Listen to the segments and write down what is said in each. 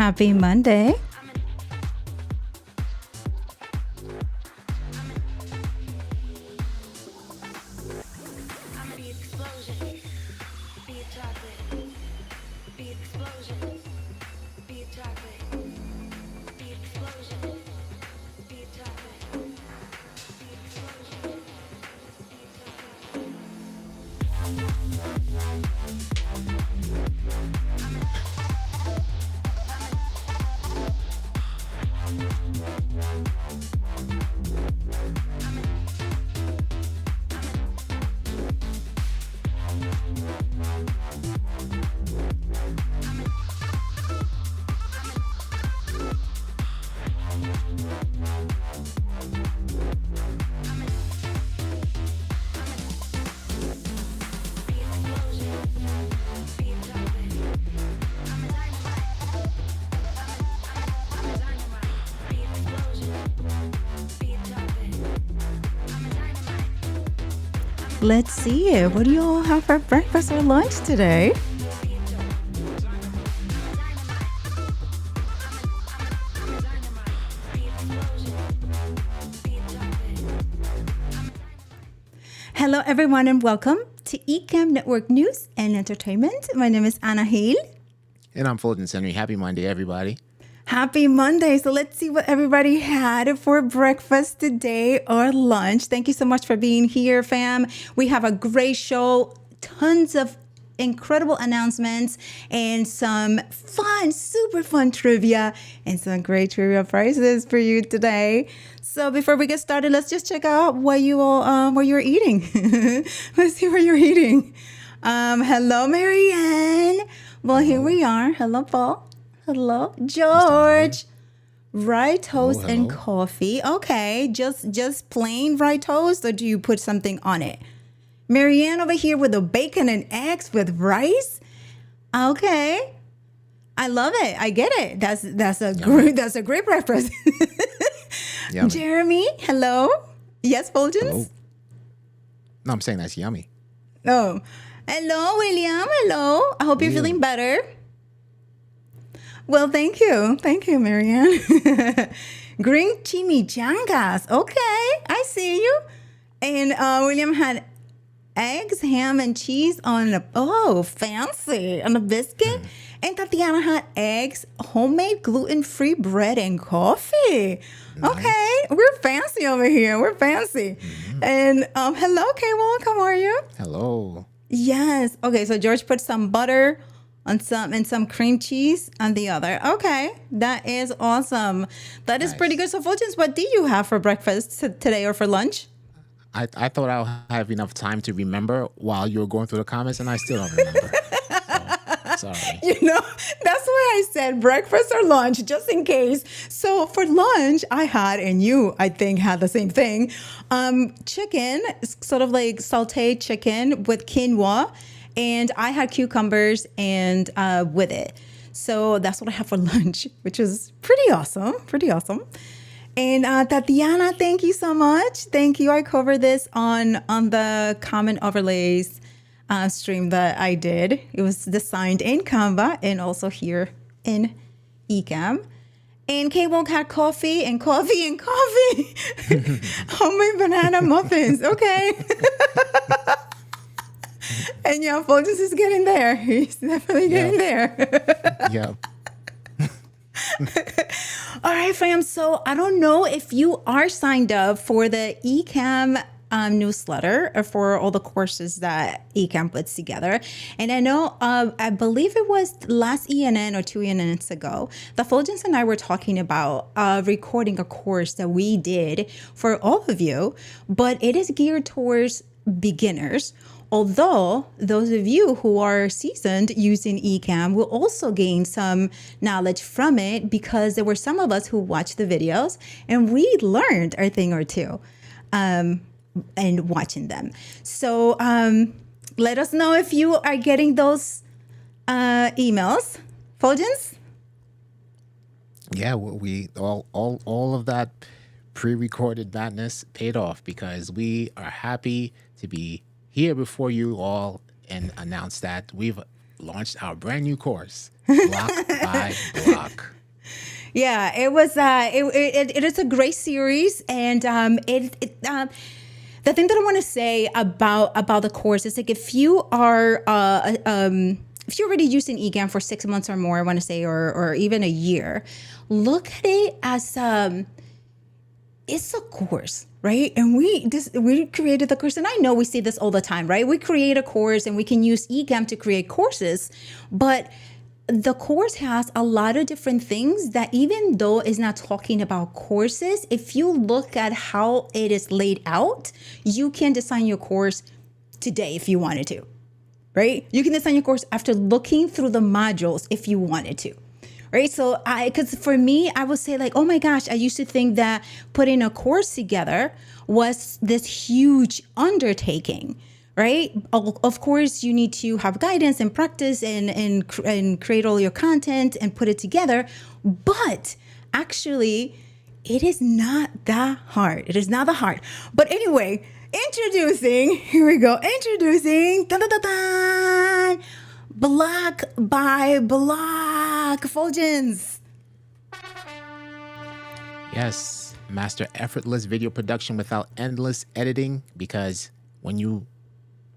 Happy Monday. Let's see. What do you all have for breakfast or lunch today? Hello, everyone, and welcome to Ecamm Network News and Entertainment. My name is Anna Hale. And I'm Fuljens Henry. Happy Monday, everybody. Happy Monday. So let's see what everybody had for breakfast today or lunch. Thank you so much for being here, fam. We have a great show, tons of incredible announcements and some fun, super fun trivia and some great trivia prizes for you today. So before we get started, let's just check out what you're eating. Let's see what you're eating. Hello, Marianne. Well, here we are. Hello, Paul. Hello, George. Rye toast and coffee. Okay, just plain rye toast, or do you put something on it? Marianne over here with the bacon and eggs with rice. Okay, I love it. I get it. That's a great breakfast. Jeremy, hello. Yes, Fuljens? Hello. No, I'm saying that's yummy. Oh, hello, William. Hello. I hope you're feeling better. Well, thank you. Thank you, Marianne. Green chimichangas. Okay, I see you. And William had eggs, ham, and cheese on fancy, on a biscuit. And Tatiana had eggs, homemade gluten-free bread, and coffee. Nice. Okay, we're fancy over here. We're fancy. Mm-hmm. And hello, K-Wall. How are you? Hello. Yes. Okay, so George put some butter on some and some cream cheese on the other. Okay, that is awesome. That is pretty good. So, Fuljens, what do you have for breakfast today or for lunch? I thought I'll have enough time to remember while you were going through the comments, and I still don't remember. So, sorry. That's why I said breakfast or lunch, just in case. So for lunch, I had, and you, I think, had the same thing, chicken, sort of like sauteed chicken with quinoa. And I had cucumbers and with it. So that's what I have for lunch, which is pretty awesome. Pretty awesome. And Tatiana, thank you so much. Thank you. I covered this on the comment overlays stream that I did. It was designed in Canva and also here in Ecamm. And K-Wonk had coffee and coffee and coffee. Homemade banana muffins. Okay. And Fuljens is getting there. He's definitely getting there. Yeah. All right, fam. So I don't know if you are signed up for the Ecamm newsletter or for all the courses that Ecamm puts together. And I know, I believe it was last ENN or 2 ENNs ago, the Fuljens and I were talking about recording a course that we did for all of you, but it is geared towards beginners. Although those of you who are seasoned using Ecamm will also gain some knowledge from it, because there were some of us who watched the videos and we learned a thing or two and watching them. So let us know if you are getting those emails. Fuljens? Yeah, we all of that pre-recorded madness paid off, because we are happy to be here before you all and announce that we've launched our brand new course, Block by Block. Yeah, it was. It is a great series, and the thing that I want to say about the course is like if you are if you're already using Ecamm for 6 months or more, I want to say, or even a year, look at it as it's a course, right? And we created the course, and I know we see this all the time, right? We create a course, and we can use Ecamm to create courses, but the course has a lot of different things that even though it's not talking about courses, if you look at how it is laid out, you can design your course today if you wanted to, right? You can design your course after looking through the modules if you wanted to. Right. So because for me, I would say like, oh my gosh, I used to think that putting a course together was this huge undertaking. Right. Of course, you need to have guidance and practice and create all your content and put it together. But actually, it is not that hard. It is not that hard. But anyway, here we go. Introducing, dun, dun, dun, dun, Block by Block, Fuljens. Yes, master effortless video production without endless editing, because when you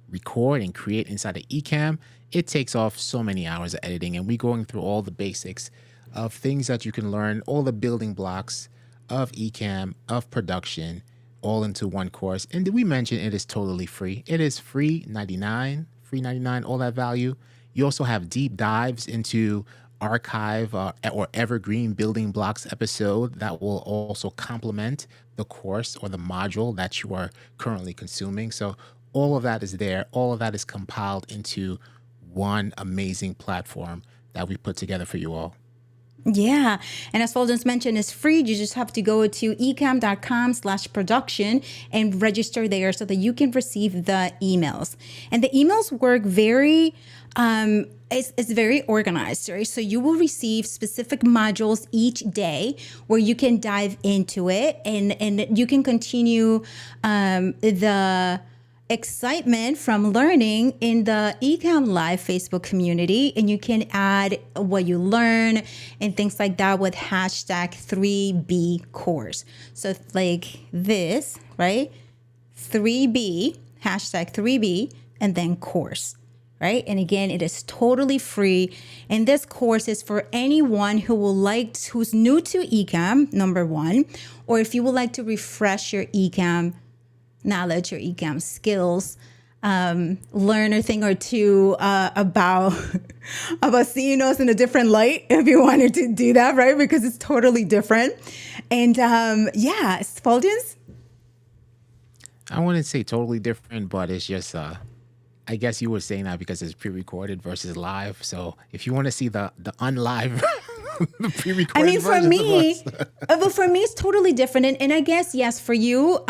record and create inside of Ecamm, it takes off so many hours of editing, and we're going through all the basics of things that you can learn, all the building blocks of Ecamm, of production, all into one course. And did we mention it is totally free? It is free 99, all that value. You also have deep dives into archive or evergreen building blocks episode that will also complement the course or the module that you are currently consuming. So all of that is there. All of that is compiled into one amazing platform that we put together for you all. Yeah. And as Fuljens mentioned, it's free. You just have to go to ecamm.com/production and register there so that you can receive the emails. And the emails work very, it's very organized, right? So you will receive specific modules each day where you can dive into it and you can continue the excitement from learning in the Ecamm Live Facebook community, and you can add what you learn and things like that with hashtag 3B course. So like this, right? 3B, hashtag 3B, and then course, right? And again, it is totally free. And this course is for anyone who's new to Ecamm, number one, or if you would like to refresh your Ecamm knowledge or Ecamm skills, learn a thing or two about seeing us in a different light if you wanted to do that, right? Because it's totally different. And yeah, Fuljens? I wouldn't say totally different, but it's just I guess you were saying that because it's pre-recorded versus live. So if you want to see the unlive the pre-recorded, I mean, for me, but for me, it's totally different. And I guess, yes, for you,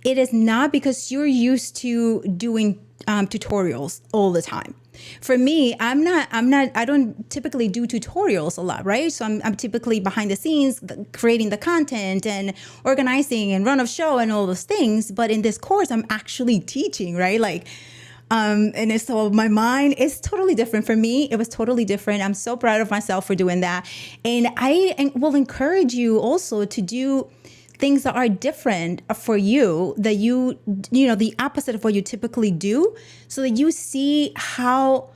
it is not because you're used to doing tutorials all the time. For me, I don't typically do tutorials a lot, right? So I'm typically behind the scenes, creating the content and organizing and run of show and all those things. But in this course, I'm actually teaching, right? Like, so my mind is totally different. For me, it was totally different. I'm so proud of myself for doing that. And I will encourage you also to do things that are different for you, that you know, the opposite of what you typically do, so that you see how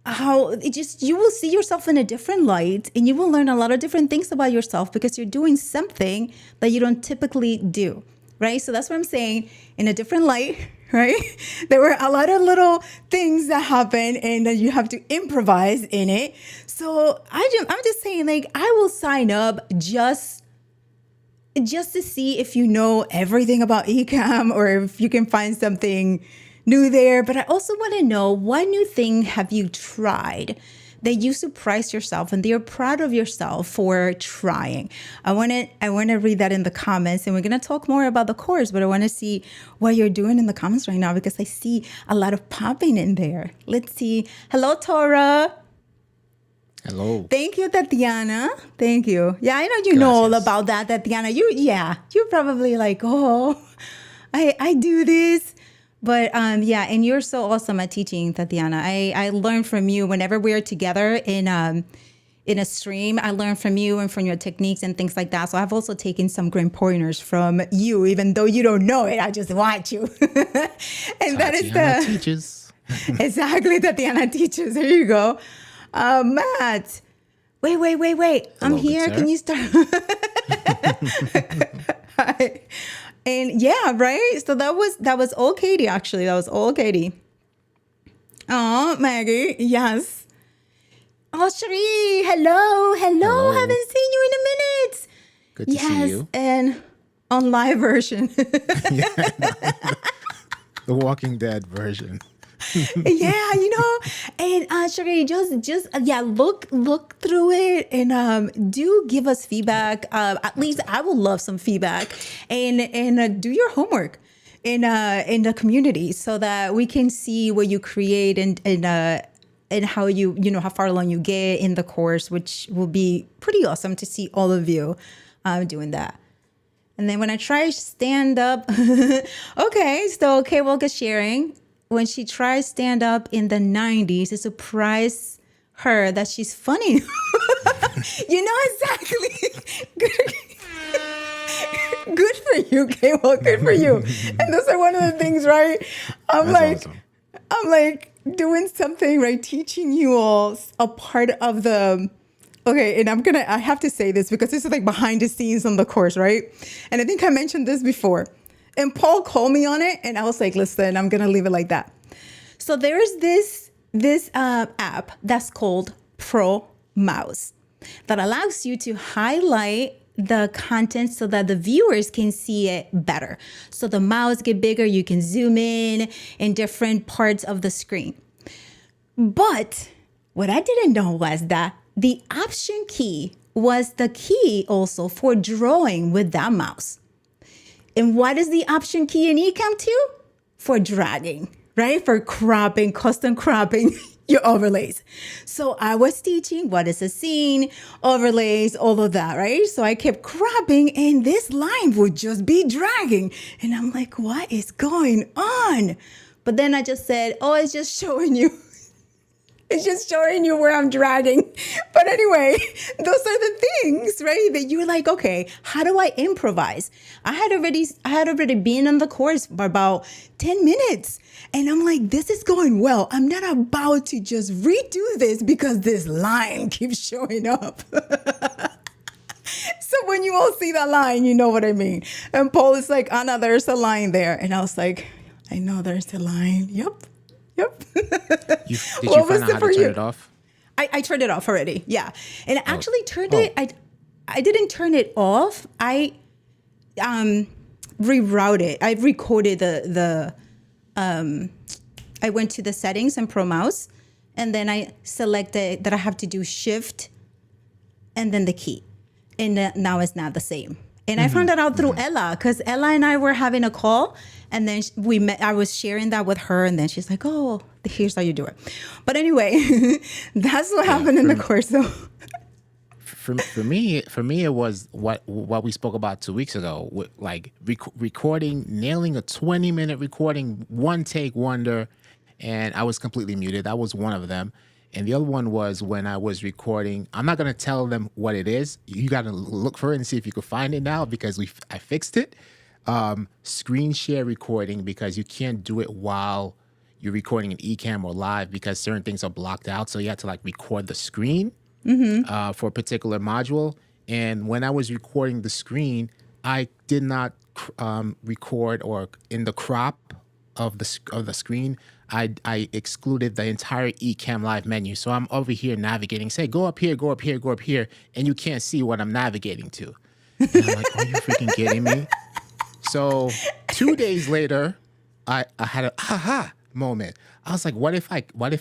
you will see yourself in a different light, and you will learn a lot of different things about yourself because you're doing something that you don't typically do, right? So that's what I'm saying, in a different light, right? There were a lot of little things that happen and that you have to improvise in it. So I'm just saying, like, I will sign up just to see if you know everything about Ecamm or if you can find something new there. But I also want to know, what new thing have you tried that you surprised yourself and that you're proud of yourself for trying? I want to read that in the comments, and we're going to talk more about the course, but I want to see what you're doing in the comments right now because I see a lot of popping in there. Let's see. Hello, Tora. Hello. Thank you, Tatiana. Thank you. Yeah, I know you know all about that, Tatiana. You're probably like, oh, I do this But yeah, and you're so awesome at teaching, Tatiana. I learn from you whenever we're together in a stream. I learn from you and from your techniques and things like that. So I've also taken some great pointers from you, even though you don't know it. I just watch you. And that is Tatiana teaches. exactly, Tatiana teaches. There you go. Matt. Wait. I'm Hello, good here. sir. Can you start? Hi. And yeah, right. So that was all Katie. Actually, that was all Katie. Oh, Maggie. Yes. Oh, Cherie. Hello. Hello. Haven't seen you in a minute. Good to see you. And on live version. The Walking Dead version. Yeah, and Cherie, just yeah, look through it and do give us feedback. At least I would love some feedback, and do your homework in the community so that we can see what you create and how how far along you get in the course, which will be pretty awesome to see all of you doing that. And then when I try stand up, okay, so K-Walk is sharing. When she tries stand up in the 90s, it surprised her that she's funny. You know exactly. Good for you, K-Walk. Good for you. And those are one of the things, right? That's awesome. I'm like doing something, right? Teaching you all a part of the. Okay, and I have to say this because this is like behind the scenes on the course, right? And I think I mentioned this before. And Paul called me on it, and I was like, listen, I'm going to leave it like that. So there is this app that's called Pro Mouse that allows you to highlight the content so that the viewers can see it better. So the mouse get bigger, you can zoom in different parts of the screen. But what I didn't know was that the Option key was the key also for drawing with that mouse. And what is the Option key in Ecamm 2? For dragging, right? For cropping, custom cropping your overlays. So I was teaching what is a scene, overlays, all of that, right? So I kept cropping and this line would just be dragging. And I'm like, what is going on? But then I just said, oh, it's just showing you. It's just showing you where I'm dragging. But anyway, those are the things, right? That you're like, okay, how do I improvise? I had already been on the course for about 10 minutes. And I'm like, this is going well. I'm not about to just redo this because this line keeps showing up. So when you all see that line, you know what I mean. And Paul is like, Anna, there's a line there. And I was like, I know there's a line. Yep. Did you find out how to turn it off? I turned it off already. Yeah. And I actually turned it. I didn't turn it off. I rerouted it. I recoded I went to the settings and Pro Mouse, and then I selected that I have to do Shift and then the key. And now it's not the same. And I found that out through Ella, because Ella and I were having a call, and then we met. I was sharing that with her, and then she's like, "Oh, here's how you do it." But anyway, that's what happened in the course. So, for me, it was what we spoke about 2 weeks ago, with like recording, nailing a 20-minute recording, one take wonder, and I was completely muted. That was one of them. And the other one was when I was recording. I'm not going to tell them what it is. You got to look for it and see if you can find it now, because I fixed it. Screen share recording, because you can't do it while you're recording an Ecamm or live, because certain things are blocked out. So you have to like record the screen for a particular module. And when I was recording the screen, I did not record, or in the crop of the screen, I excluded the entire Ecamm Live menu. So I'm over here navigating, say, go up here, go up here, go up here, and you can't see what I'm navigating to. And I'm like, are you freaking kidding me? So 2 days later, I had a aha moment. I was like, what if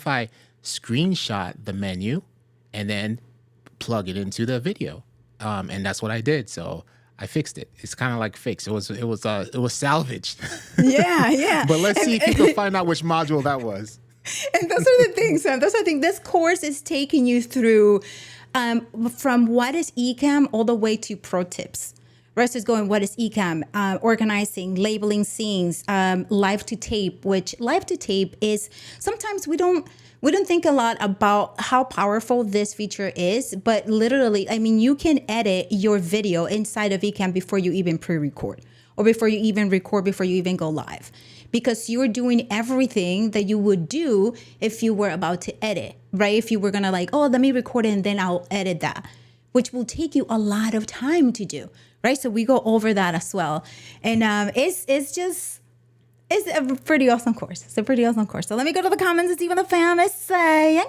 I screenshot the menu and then plug it into the video? And that's what I did. So I fixed it. It's kind of like fixed. It was salvaged. Yeah. But let's see if you can find out which module that was. And those are the things. This course is taking you through from what is Ecamm all the way to pro tips, Rest is going, what is Ecamm? Organizing, labeling scenes, live to tape, which live to tape is sometimes we don't think a lot about how powerful this feature is, but literally, I mean, you can edit your video inside of Ecamm before you even pre-record or before you even record, before you even go live, because you're doing everything that you would do if you were about to edit, right? If you were gonna like, oh, let me record it and then I'll edit that, which will take you a lot of time to do, right? So we go over that as well. And it's a pretty awesome course. It's a pretty awesome course. So let me go to the comments and see what the fam is saying.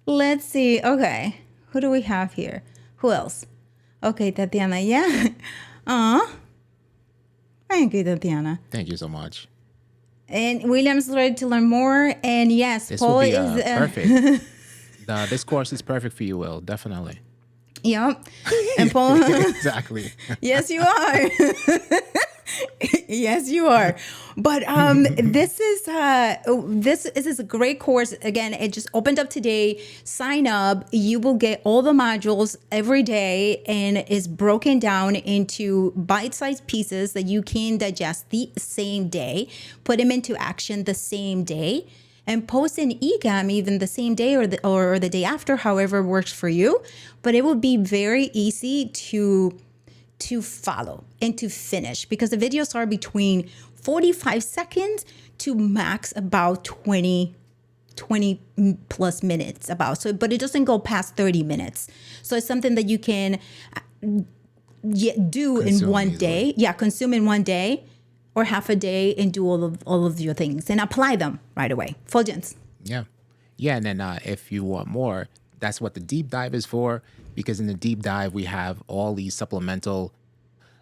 Let's see. Okay. Who do we have here? Who else? Okay, Tatiana. Yeah. Thank you, Tatiana. Thank you so much. And William's ready to learn more. And yes, This Paul will be is perfect. This course is perfect for you, Will. Definitely. Yep. And Paul. Exactly. Yes, you are. Yes, you are. But this is a great course. Again, it just opened up today. Sign up. You will get all the modules every day, and it's broken down into bite-sized pieces that you can digest the same day, put them into action the same day, and post in Ecamm even the same day or the day after, however works for you. But it will be very easy to follow and to finish, because the videos are between 45 seconds to max about 20 plus minutes about. So, but it doesn't go past 30 minutes. So it's something that you can do in one day. Yeah, consume in one day or half a day and do all of your things and apply them right away. Fuljens. Yeah. Yeah. And then if you want more, that's what the deep dive is for, because in the deep dive, we have all these supplemental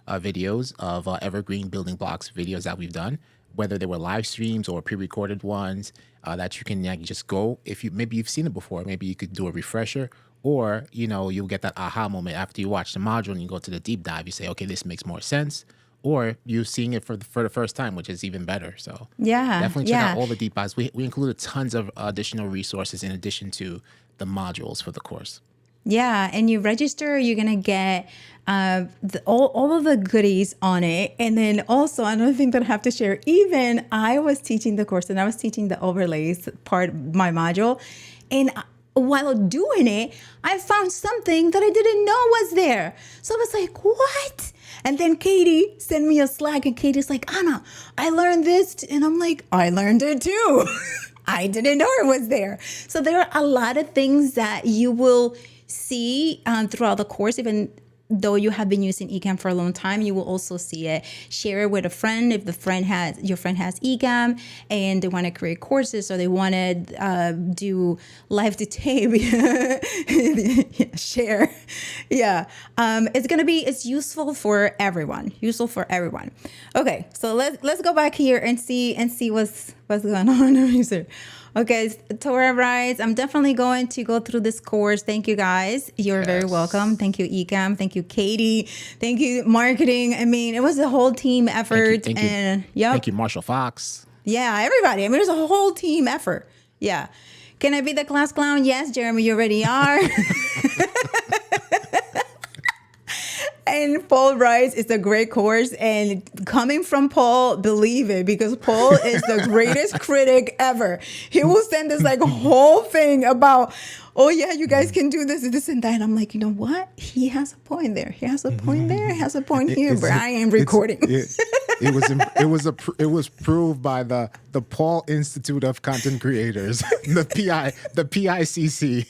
videos of evergreen building blocks videos that we've done, whether they were live streams or pre-recorded ones that you can just go. If you've seen it before, maybe you could do a refresher, or, you'll get that aha moment after you watch the module and you go to the deep dive. You say, okay, this makes more sense. Or you're seeing it for the first time, which is even better. So yeah, definitely check out all the deep dives. We included tons of additional resources in addition to the modules for the course. Yeah, and you register, you're gonna get all of the goodies on it. And then also another thing that I have to share, even I was teaching the course and I was teaching the overlays part of my module. And while doing it, I found something that I didn't know was there. So I was like, what? And then Katie sent me a Slack, and Katie's like, Anna, I learned this. And I'm like, I learned it too. I didn't know it was there. So there are a lot of things that you will see throughout the course. Even though you have been using Ecamm for a long time, you will also see it. Share it with a friend if your friend has Ecamm and they want to create courses, or they want to do live to tape. Yeah, share. Yeah, it's useful for everyone. Okay, so let's go back here and see what's going on. Okay, Tora writes, I'm definitely going to go through this course. Thank you, guys. You're very welcome. Thank you, Ecamm. Thank you, Katie. Thank you, marketing. I mean, it was a whole team effort. Thank you. Yep. Thank you, Marshall Fox. Yeah, everybody. I mean, there's a whole team effort. Yeah. Can I be the class clown? Yes, Jeremy, you already are. And Paul writes, it's a great course. And coming from Paul, believe it, because Paul is the greatest critic ever. He will send this whole thing about, oh yeah, you guys can do this and that. And I'm like, you know what? He has a point there. He has a point there. He has a point here, but I am recording. It was proved by the Paul Institute of Content Creators, the PICC.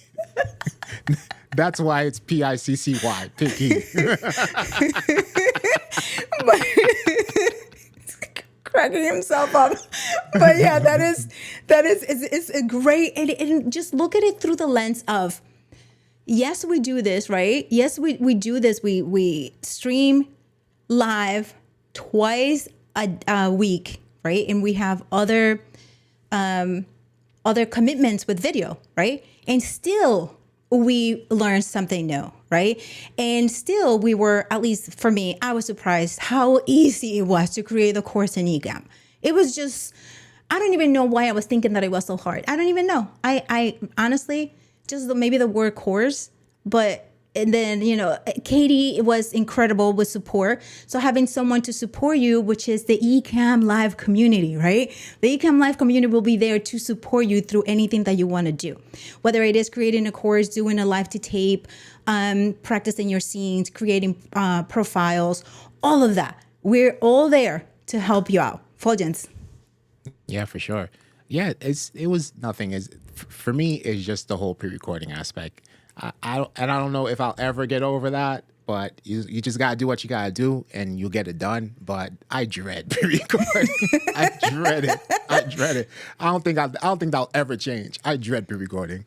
That's why it's PICCY, picky. Cracking himself up. But yeah, it's a great, and just look at it through the lens of, yes, we do this, right? Yes, we do this. We stream live twice a week, right? And we have other commitments with video, right? And still we learned something new, right? And still we were, at least for me, I was surprised how easy it was to create a course in Ecamm. It was just, I don't even know why I was thinking that it was so hard. I don't even know. I honestly, just maybe the word course, but and then, Katie was incredible with support. So having someone to support you, which is the Ecamm Live community, right? The Ecamm Live community will be there to support you through anything that you want to do, whether it is creating a course, doing a live to tape, practicing your scenes, creating profiles, all of that. We're all there to help you out. Fuljens. Yeah, for sure. Yeah, it was nothing. For me, it's just the whole pre-recording aspect. I don't know if I'll ever get over that, but you just gotta do what you gotta do, and you'll get it done. But I dread pre-recording. I dread it. I don't think that'll ever change. I dread pre-recording.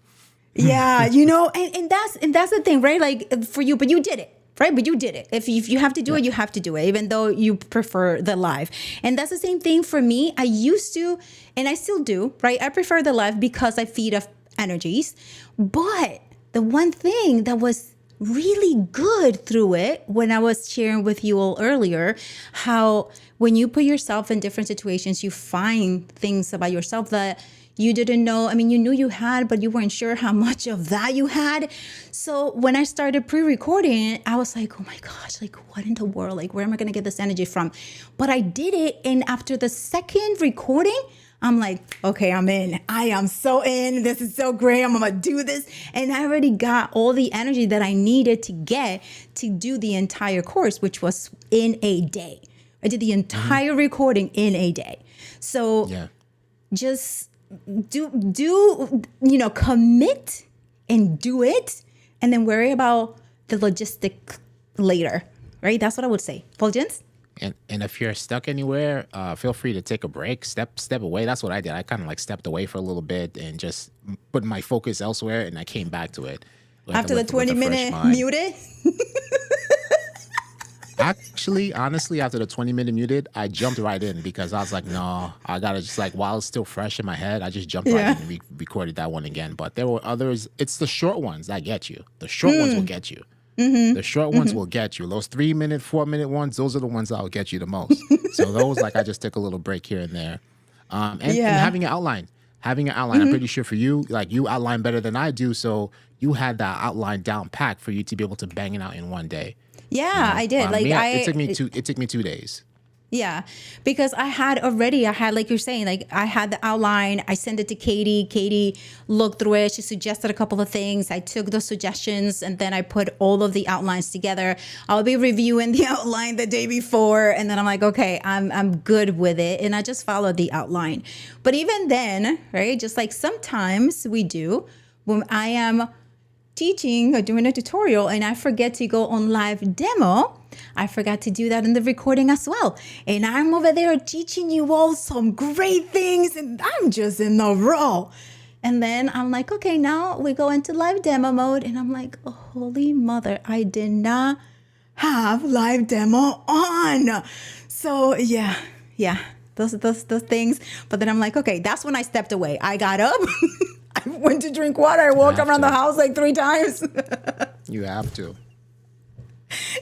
Yeah, and that's the thing, right? Like for you, but you did it. Right, but you did it. If you have to do it, you have to do it, even though you prefer the live. And that's the same thing for me. I used to, and I still do, right? I prefer the live because I feed off energies. But the one thing that was really good through it, when I was sharing with you all earlier, how when you put yourself in different situations, you find things about yourself that you didn't know. I mean, you knew you had, but you weren't sure how much of that you had. So when I started pre-recording, I was like, oh my gosh, like what in the world? Like, where am I going to get this energy from? But I did it. And after the second recording, I'm like, okay, I'm in. I am so in. This is so great. I'm going to do this. And I already got all the energy that I needed to get to do the entire course, which was in a day. I did the entire recording in a day. So just commit and do it, and then worry about the logistic later, right? That's what I would say. Fuljens? And if you're stuck anywhere, feel free to take a break, step away. That's what I did. I kind of like stepped away for a little bit and just put my focus elsewhere, and I came back to it. After the 20-minute muted? Actually, honestly, after the 20-minute muted, I jumped right in because I was like, no, I gotta just like, while it's still fresh in my head, I just jumped right in and recorded that one again. But there were others. It's the short ones that get you. The short ones will get you. The short ones will get you. Those 3-minute, 4-minute ones, those are the ones that will get you the most. So those, like, I just took a little break here and there. And having an outline. I'm pretty sure for you, like, you outline better than I do. So you had that outline down packed for you to be able to bang it out in one day. Yeah, I did. It took me 2 days. Yeah, because I had, like you're saying, like I had the outline. I sent it to Katie. Katie looked through it. She suggested a couple of things. I took those suggestions and then I put all of the outlines together. I'll be reviewing the outline the day before. And then I'm like, okay, I'm good with it. And I just followed the outline. But even then, right, just like sometimes we do, when I am teaching or doing a tutorial and I forget to go on live demo, I forgot to do that in the recording as well. And I'm over there teaching you all some great things and I'm just in a row. And then I'm like, okay, now we go into live demo mode. And I'm like, oh, holy mother, I did not have live demo on. So yeah, those things. But then I'm like, okay, that's when I stepped away. I got up. I went to drink water. I walked around the house like 3 times. You have to.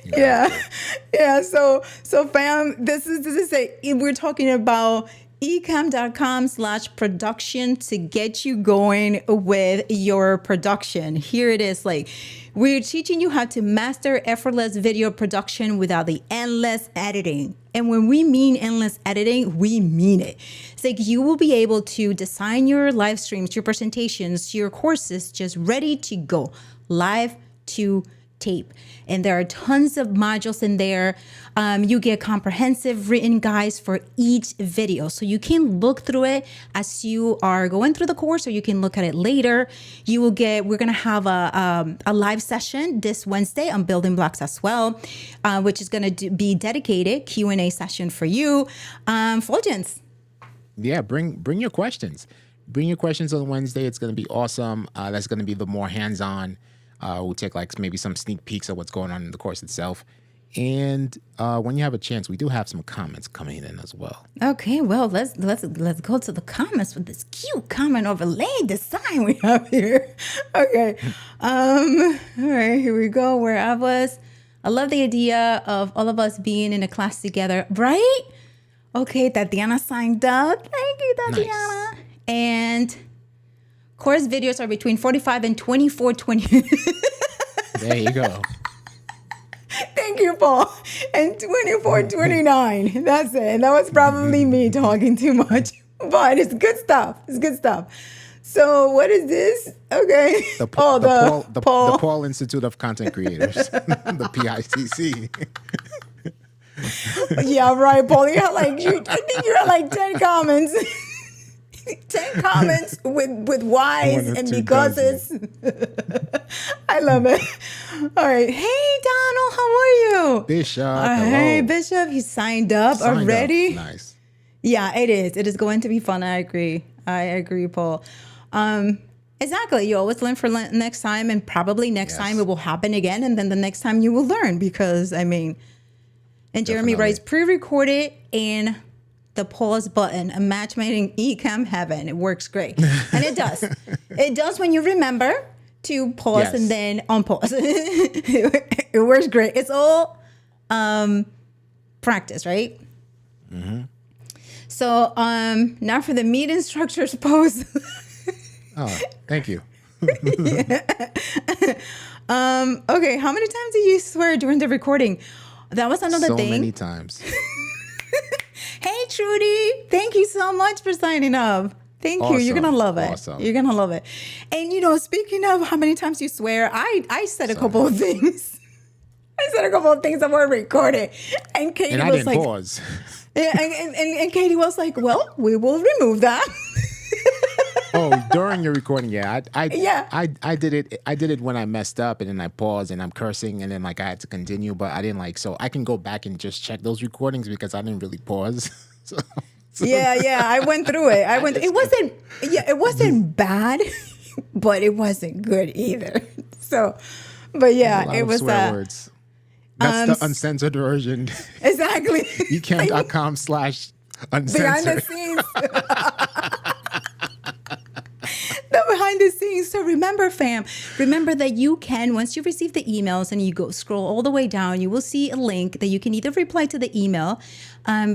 Yeah. So fam, this is we're talking about ecamm.com/production to get you going with your production. Here it is. Like, we're teaching you how to master effortless video production without the endless editing. And when we mean endless editing, we mean it. It's like you will be able to design your live streams, your presentations, your courses just ready to go live to tape. And there are tons of modules in there. You get comprehensive written guides for each video. So you can look through it as you are going through the course, or you can look at it later. We're going to have a live session this Wednesday on building blocks as well, which is going to be dedicated Q&A session for you. Fuljens. Yeah, bring your questions. Bring your questions on Wednesday. It's going to be awesome. That's going to be the more hands-on. We'll take like maybe some sneak peeks of what's going on in the course itself. And when you have a chance, we do have some comments coming in as well. Okay, well, let's go to the comments with this cute comment overlay design we have here. Okay. All right, here we go. I love the idea of all of us being in a class together, right? Okay, Tatiana signed up. Thank you, Tatiana. Nice. And course videos are between 45 and 24:20. There you go. Thank you, Paul. And 2429. That's it. And that was probably me talking too much. But it's good stuff. It's good stuff. So what is this? Okay. The Paul Institute of Content Creators, the PICC. Yeah, right, Paul. You had I think you had like 10 comments. 10 comments with whys and becauses. I love it. All right. Hey, Donald, how are you? Bishop. Hey, Bishop. He signed up already. Nice. Yeah, it is. It is going to be fun. I agree, Paul. Exactly. You always learn for next time, and probably next time it will happen again, and then the next time you will learn because, I mean, and Jeremy writes pre-recorded and the pause button, a match made in Ecamm heaven. It works great. And it does. It does when you remember to pause and then unpause. It works great. It's all practice, right? Mm-hmm. So now for the meeting structures pose. Oh, thank you. Okay, how many times did you swear during the recording? That was another thing. So many times. Hey, Trudy. Thank you so much for signing up. Thank you. You're going to love it. Awesome. You're going to love it. And, speaking of how many times you swear, I said a couple of things. I said a couple of things that were recorded. And Katie and I was didn't like, pause. Yeah, and Katie was like, well, we will remove that. Oh, during your recording, I did it. I did it when I messed up, and then I paused, and I'm cursing, and then I had to continue, but I didn't so I can go back and just check those recordings because I didn't really pause. Yeah, I went through it. It wasn't bad, but it wasn't good either. So, but yeah, it was swear words. That's the uncensored version. Exactly. Ecamm.com/uncensored. Behind the scenes. The behind the scenes. So remember, fam, that you can, once you receive the emails and you scroll all the way down, you will see a link that you can either reply to the email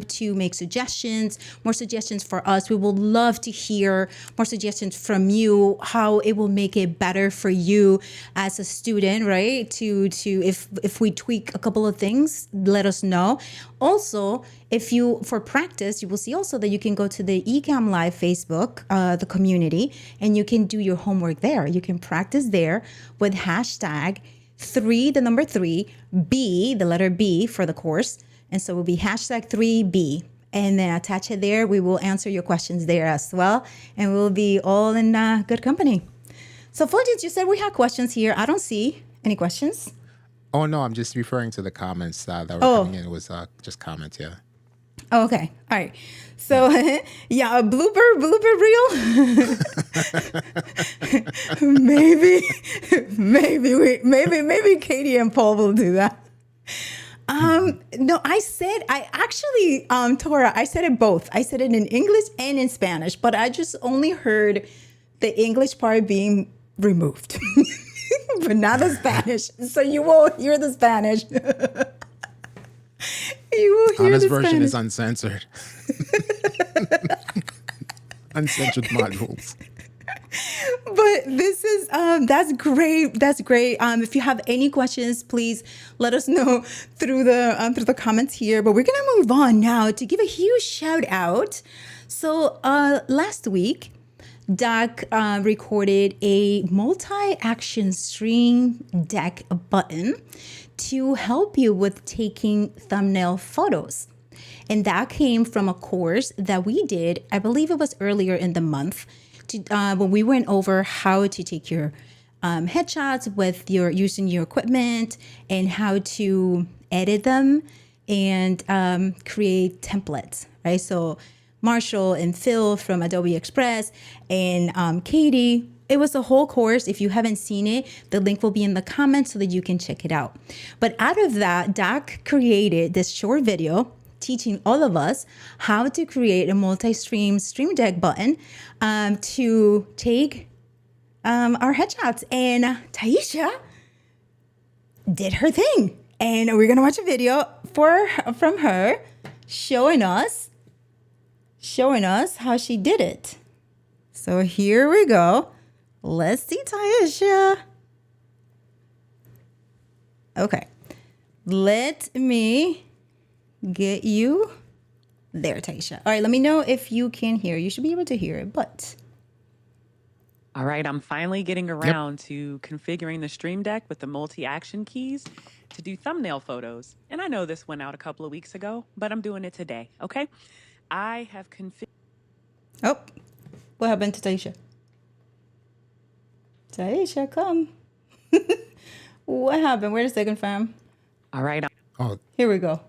to make suggestions, more suggestions for us. We will love to hear more suggestions from you, how it will make it better for you as a student, right? To if we tweak a couple of things, let us know. Also, for practice, you will see also that you can go to the Ecamm Live Facebook, the community, and you can do your homework there. You can practice there with hashtag 3, the number 3, B, the letter B for the course. And so it will be hashtag 3B. And then attach it there. We will answer your questions there as well. And we'll be all in good company. So, Fuljens, you said we had questions here. I don't see any questions. Oh, no, I'm just referring to the comments that were coming in. It was just comments, yeah. Oh, okay. All right. So, a blooper reel. maybe Katie and Paul will do that. No, Tora, I said it both. I said it in English and in Spanish, but I just only heard the English part being removed, but not the Spanish. So you will hear the Spanish. You will hear Anna's the version Spanish. is uncensored. Uncensored modules. But this is that's great. That's great. If you have any questions, please let us know through the comments here. But we're gonna move on now to give a huge shout out. So last week, Doc recorded a multi-action stream deck button to help you with taking thumbnail photos. And that came from a course that we did, I believe it was earlier in the month, when we went over how to take your headshots with using your equipment and how to edit them and create templates, right? So Marshall and Phil from Adobe Express and Katie, it was a whole course. If you haven't seen it, the link will be in the comments so that you can check it out. But out of that, Doc created this short video teaching all of us how to create a multi-stream stream deck button to take our headshots. And Taisha did her thing. And we're going to watch a video from her showing us how she did it. So here we go. Let's see Taisha. Okay. Let me get you there, Taisha. All right, let me know if you can hear. You should be able to hear it, but... All right, I'm finally getting around to configuring the Stream Deck with the multi-action keys to do thumbnail photos. And I know this went out a couple of weeks ago, but I'm doing it today, okay? I have configured... Oh, what happened to Taisha? Taisha, come. What happened? Wait a second, fam. All right, Oh, Here we go.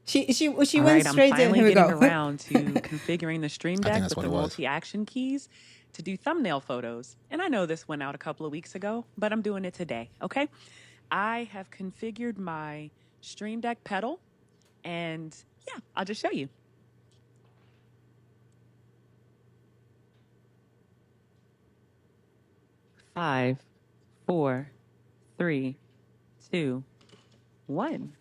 She all went right, I'm straight to... finally Here we getting go. around to configuring the Stream I think Deck that's with what the it was. multi-action keys to do thumbnail photos. And I know this went out a couple of weeks ago, but I'm doing it today, okay? I have configured my Stream Deck pedal, and yeah, I'll just show you. 5, 4, 3, 2, 1.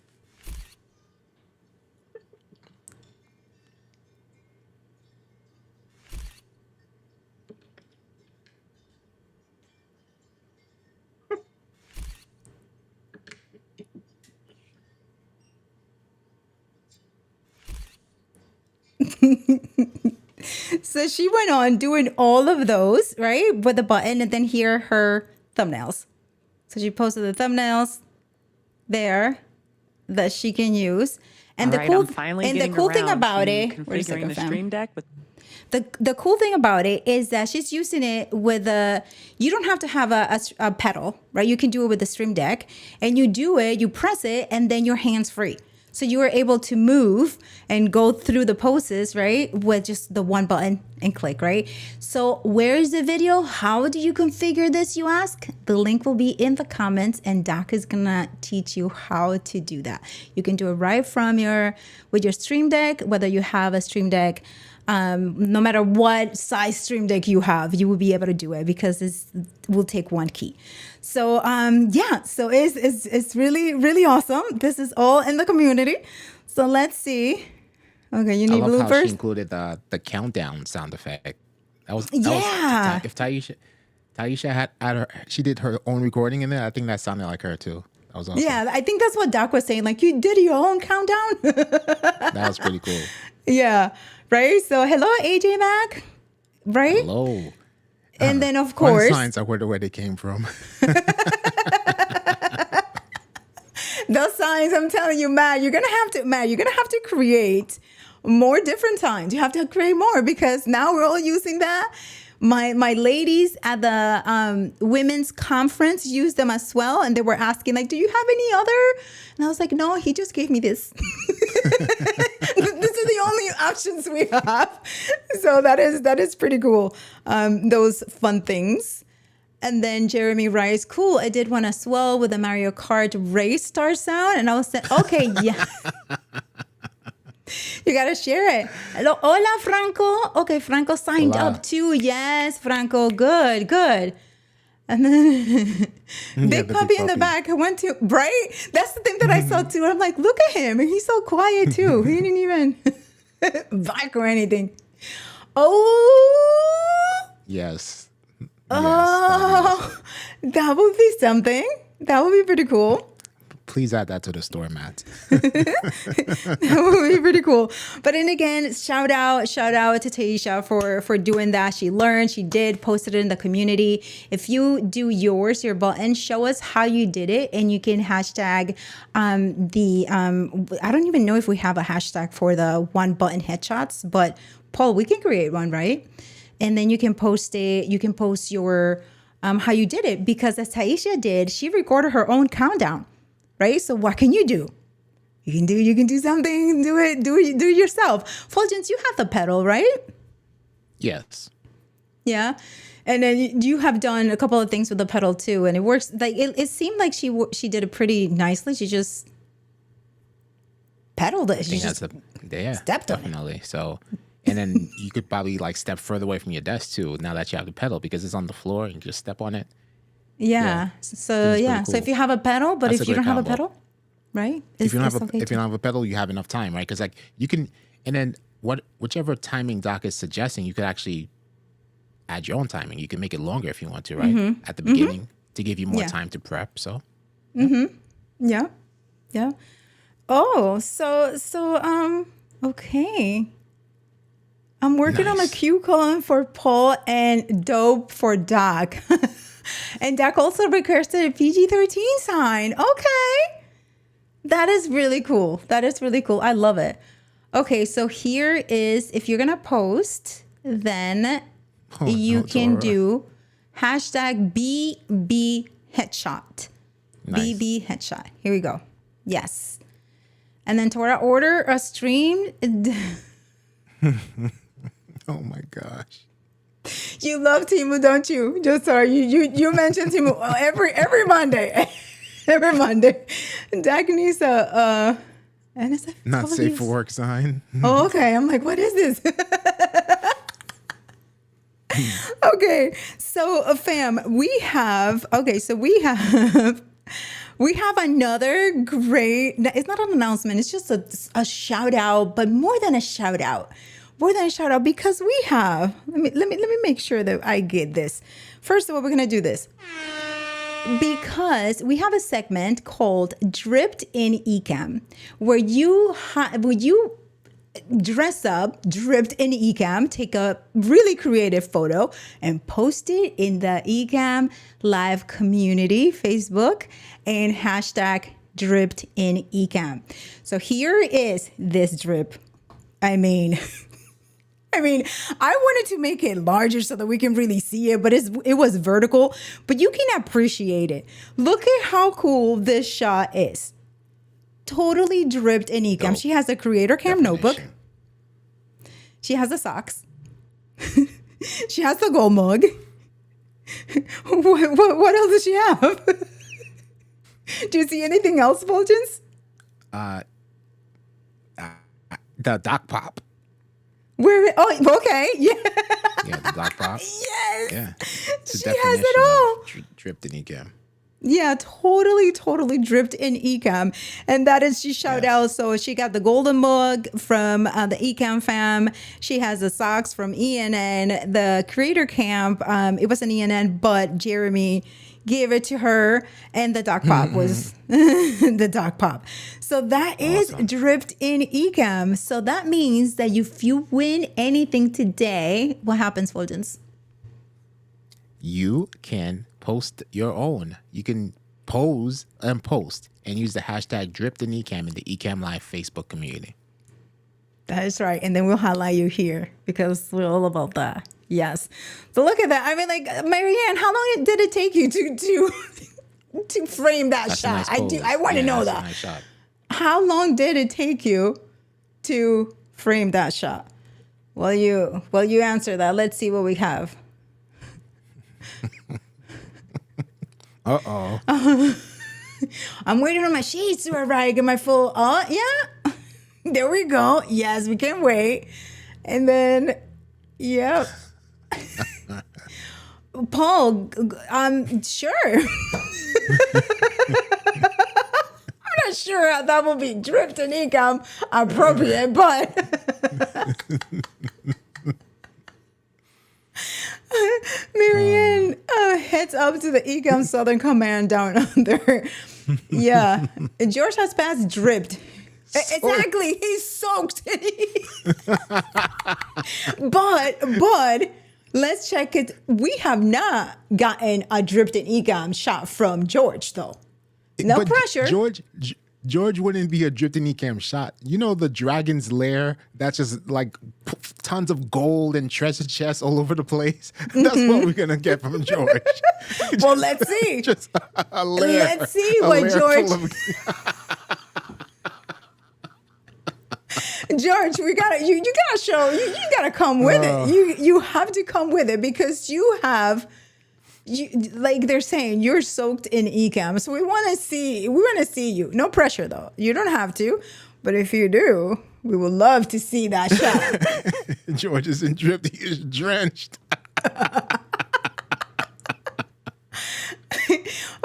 So she went on doing all of those, right? With the button, and then here her thumbnails. So she posted the thumbnails there that she can use. And All right, I'm finally the getting cool thing around about to it, wait a configuring second, the fam. Stream Deck with The cool thing about it is that she's using it with you don't have to have a pedal, right? You can do it with the Stream Deck, and you do it, you press it, and then you're hands free. So you are able to move and go through the poses, right? With just the one button and click, right? So where is the video? How do you configure this, you ask? The link will be in the comments, and Doc is gonna teach you how to do that. You can do it right from with your Stream Deck, whether you have a Stream Deck, no matter what size Stream Deck you have, you will be able to do it because it will take one key. So so it's really, really awesome. This is all in the community. So let's see. Okay, you I need love how she bloopers. included the countdown sound effect. That was Yeah. if Taisha had she did her own recording in there. I think that sounded like her too. That was awesome. Yeah, I think that's what Doc was saying. Like, you did your own countdown. That was pretty cool. Yeah, right? So hello, AJ Mac, right? Hello. And then, of Fun course, signs, I wonder where they came from. those signs, I'm telling you, Matt, you're gonna have to create more different signs. You have to create more because now we're all using that. My ladies at the women's conference used them as well, and they were asking like, "Do you have any other?" And I was like, "No, he just gave me this. This is the only options we have." So that is pretty cool. Those fun things. And then Jeremy writes, "Cool, I did one as well with the Mario Kart race star sound." And I was saying, "Okay, yeah." You gotta share it. Hello, hola, Franco. Okay, Franco signed Hola. up too. Yes, Franco. Good. And then big puppy in the back. I went to, right? That's the thing that I saw too. I'm like, look at him. And he's so quiet too. He didn't even bark or anything. Oh, Yes. oh, that would be something. That would be pretty cool. Please add that to the store, Matt. That would be pretty cool. But then again, shout out to Taisha for doing that. She learned, she did, posted it in the community. If you do your button, show us how you did it, and you can hashtag I don't even know if we have a hashtag for the one button headshots, but Paul, we can create one, right? And then you can post it. You can post your how you did it, because as Taisha did, she recorded her own countdown. Right? So what can you do? You can do something, do it yourself. Fuljens, you have the pedal, right? Yes. Yeah. And then you have done a couple of things with the pedal too, and it works. Like it seemed like she did it pretty nicely. She just pedaled it. I think that's stepped on it. definitely. So, and then you could probably like step further away from your desk too. Now that you have the pedal, because it's on the floor and you just step on it. Yeah. So pretty So if you have a pedal, but That's if a you great don't have a combo. pedal, right? If you don't okay if you don't have a pedal, you have enough time, right? Because like you can, and then whichever timing Doc is suggesting, you could actually add your own timing. You can make it longer if you want to, right? At the beginning to give you more Yeah. time to prep. So Yeah. Yeah. Oh, okay. I'm working on a Nice. Q column for Paul and dope for Doc. And Doc also requested a PG-13 sign. Okay. That is really cool. That is really cool. I love it. Okay, so here is, if you're going to post, then Oh you no, can Dora. do hashtag BB headshot. Nice. BB headshot. Here we go. Yes. And then Tora, order a stream. Oh my gosh. You love Timu, don't you? Just sorry, you mentioned Timu every Monday, every Monday. Dak needs a NSF. Not safe for work sign. Oh, okay. I'm like, what is this? Okay, so fam, we have another great. It's not an announcement. It's just a shout out, but more than a shout out. More than a shout out, because we have. Let me make sure that I get this. First of all, we're gonna do this because we have a segment called "Dripped in Ecamm," where you dress up, dripped in Ecamm, take a really creative photo and post it in the Ecamm live community, Facebook, and hashtag dripped in Ecamm. So here is this drip. I mean, I wanted to make it larger so that we can really see it, but it was vertical, but you can appreciate it. Look at how cool this shot is. Totally dripped in Ecamm. Dope. She has a creator cam notebook. Definition. She has the socks. She has the gold mug. What else does she have? Do you see anything else, Fuljens? The Doc Pop. Where? Oh, okay. Yeah. Yeah, the Doc Pop. Yes. Yeah. It's a She has it all. Dripped in Ecamm. Yeah, totally dripped in Ecamm. And that is, she shout out. So she got the golden mug from the Ecamm Fam. She has the socks from ENN, the creator camp. It was an ENN, but Jeremy gave it to her. And the Doc Pop was the Doc Pop. So that is Awesome. dripped in Ecamm. So that means that if you win anything today, what happens, Fuljens? You can post your own. You can pose and post and use the hashtag dripped in Ecamm in the Ecamm Live Facebook community. That is right. And then we'll highlight you here because we're all about that. Yes. So look at that. I mean, like, Marianne, how long did it take you to frame that That's a shot? nice pose. I want to know that's a that. nice shot. How long did it take you to frame that shot? Well, you answer that. Let's see what we have. Uh-oh. I'm waiting on my sheets to arrive. Get my full. Oh, yeah. There we go. Yes, we can wait. And then, yep. Paul, sure. I'm not sure how that will be dripped in Ecamm appropriate, but Marianne heads up to the Ecamm Southern Command down under. Yeah, George has passed dripped. Exactly, he's soaked. But let's check it. We have not gotten a dripped in Ecamm shot from George though. No But pressure. George wouldn't be a dripped in Ecamm shot. You know the dragon's lair? That's just like tons of gold and treasure chests all over the place. That's what we're gonna get from George. Well, let's see. Just a lair. Let's see a what lair George. full of- George, we gotta you gotta show you gotta come with it. You have to come with it because you have like they're saying you're soaked in Ecamm. So we wanna see you. No pressure though. You don't have to, but if you do, we would love to see that shot. George isn't dripped, he is drenched.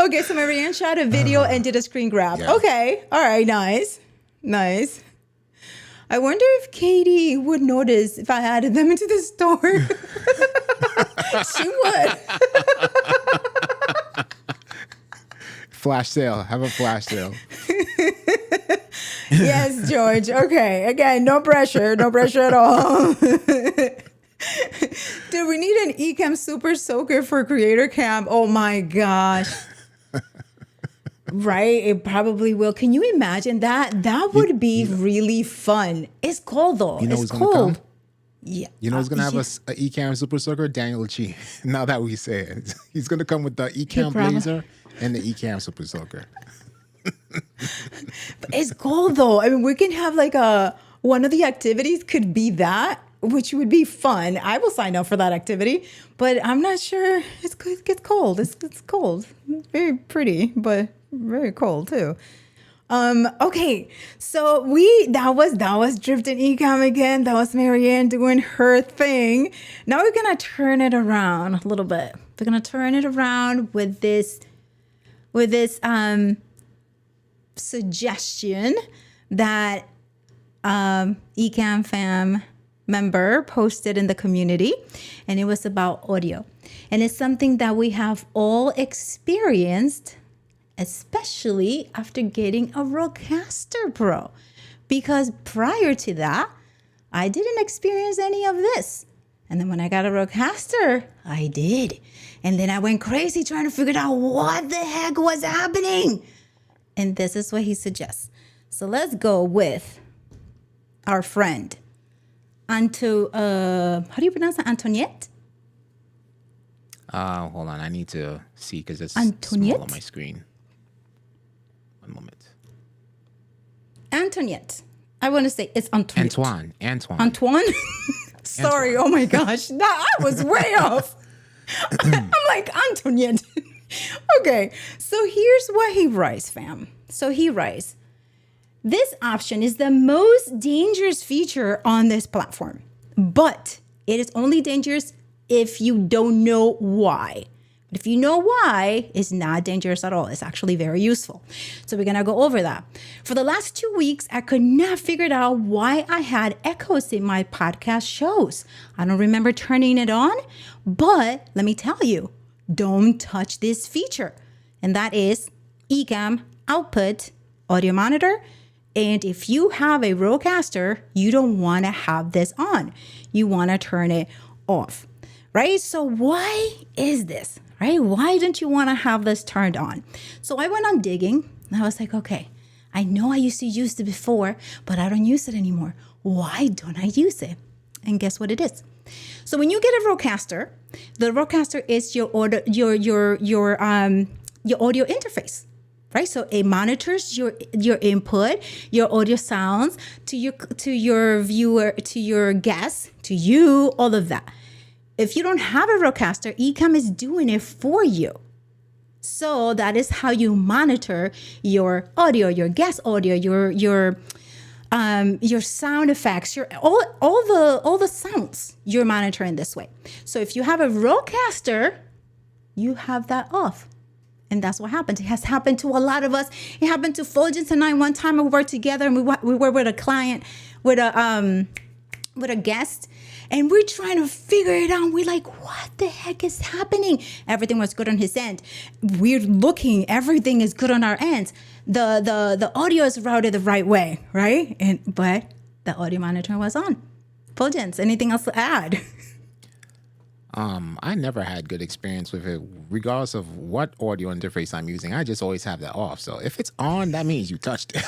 Okay, so Marianne shot a video and did a screen grab. Yeah. Okay, all right, nice. I wonder if Katie would notice if I added them into the store. She would. Flash sale. Have a flash sale. Yes, George. Okay. Again, no pressure. No pressure at all. Dude, we need an Ecamm Super Soaker for Creator Camp. Oh my gosh. Right? It probably will. Can you imagine that? That would be really fun. It's cold though. You know It's who's gonna cold. come? Yeah. You know who's gonna have yeah. a Ecamm Super Soaker? Daniel Chi. Now that we say it, he's gonna come with the Ecamm probably- Blazer and the Ecamm Super Soaker. But it's cold though. I mean, we can have like one of the activities could be that, which would be fun. I will sign up for that activity, but I'm not sure. It gets cold. It's cold. It's very pretty, but very cold too. Okay, so that was Drifting Ecamm again. That was Marianne doing her thing. Now we're gonna turn it around a little bit. We're gonna turn it around with this suggestion that Ecamm Fam member posted in the community, and it was about audio, and it's something that we have all experienced, especially after getting a Rodecaster Pro, because prior to that I didn't experience any of this, and then when I got a Rodecaster I did, and then I went crazy trying to figure out what the heck was happening. And this is what he suggests. So let's go with our friend, how do you pronounce that? Antoniette? Hold on. I need to see because it's Antoniette? small on my screen. One moment. Antoniette. I want to say it's Antoniette. Antoine. Sorry. Oh my gosh. I was way off. I'm like, Antoniette. Okay. So here's what he writes, fam. So he writes, this option is the most dangerous feature on this platform, but it is only dangerous if you don't know why. But if you know why, it's not dangerous at all. It's actually very useful. So we're going to go over that. For the last 2 weeks, I could not figure out why I had echoes in my podcast shows. I don't remember turning it on, but let me tell you, don't touch this feature. And that is Ecamm Output Audio Monitor. And if you have a Rodecaster, you don't want to have this on. You want to turn it off, right? So why is this, right? Why don't you want to have this turned on? So I went on digging and I was like, okay, I know I used to use it before, but I don't use it anymore. Why don't I use it? And guess what it is? So when you get a Rodecaster, the Rodecaster is your audio interface. Right, so it monitors your input, your audio sounds to your viewer, to your guests, to you, all of that. If you don't have a Rodecaster, Ecamm is doing it for you. So that is how you monitor your audio, your guest audio, your sound effects, all the sounds you're monitoring this way. So if you have a Rodecaster, you have that off. And that's what happened. It has happened to a lot of us. It happened to Fuljens and I one time. We worked together and we were with a client, with a guest, and we're trying to figure it out. We're like, what the heck is happening? Everything was good on his end. We're looking, everything is good on our ends. The audio is routed the right way, right? But the audio monitor was on. Fuljens, anything else to add? I never had good experience with it, regardless of what audio interface I'm using. I just always have that off. So if it's on, that means you touched it.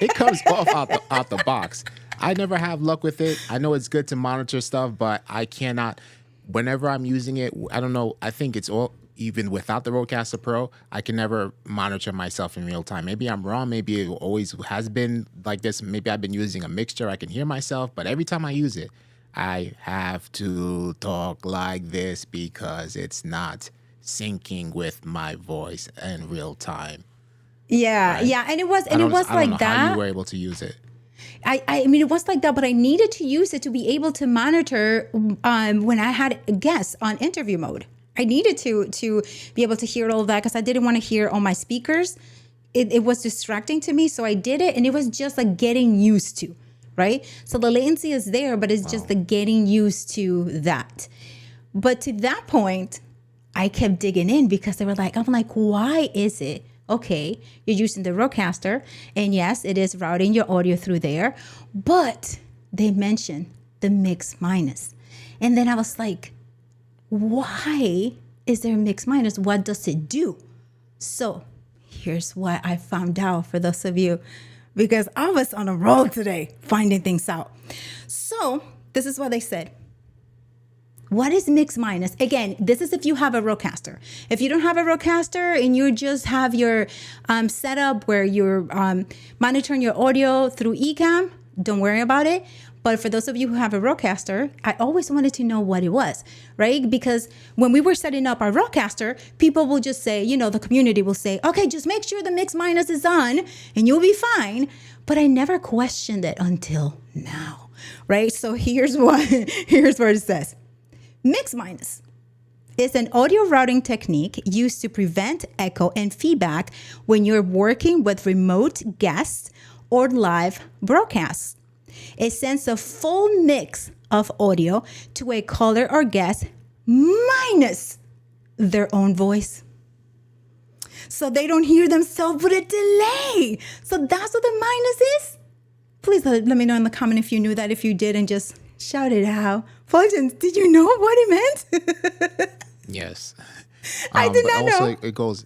it comes off out the box. I never have luck with it. I know it's good to monitor stuff, but I cannot. Whenever I'm using it, I don't know. I think it's all even without the Rodecaster Pro. I can never monitor myself in real time. Maybe I'm wrong. Maybe it always has been like this. Maybe I've been using a mixture. I can hear myself, but every time I use it, I have to talk like this because it's not syncing with my voice in real time. Yeah, right? yeah, and it was I don't like know that. How you were able to use it. I mean, it was like that, but I needed to use it to be able to monitor when I had guests on interview mode. I needed to be able to hear all of that because I didn't want to hear on my speakers. It was distracting to me, so I did it, and it was just like getting used to. Right? So the latency is there, but it's just the getting used to that. But to that point, I kept digging in because they were like, I'm like, why is it? Okay, you're using the Rodecaster, and yes, it is routing your audio through there, but they mentioned the mix minus. And then I was like, why is there a mix minus? What does it do? So here's what I found out for those of you, because I was on a roll today finding things out. So this is what they said. What is mix minus? Again, this is if you have a Rodecaster. If you don't have a Rodecaster and you just have your setup where you're monitoring your audio through Ecamm, don't worry about it. But for those of you who have a Rodecaster, I always wanted to know what it was, right? Because when we were setting up our Rodecaster, people will just say, the community will say, okay, just make sure the mix minus is on and you'll be fine. But I never questioned it until now, right? So here's what it says. Mix minus is an audio routing technique used to prevent echo and feedback when you're working with remote guests or live broadcasts. It sends a full mix of audio to a caller or guest minus their own voice, so they don't hear themselves with a delay. So that's what the minus is. Please let me know in the comment if you knew that. If you did, and just shout it out. Fuljens, did you know what it meant? Yes. I did not also, know.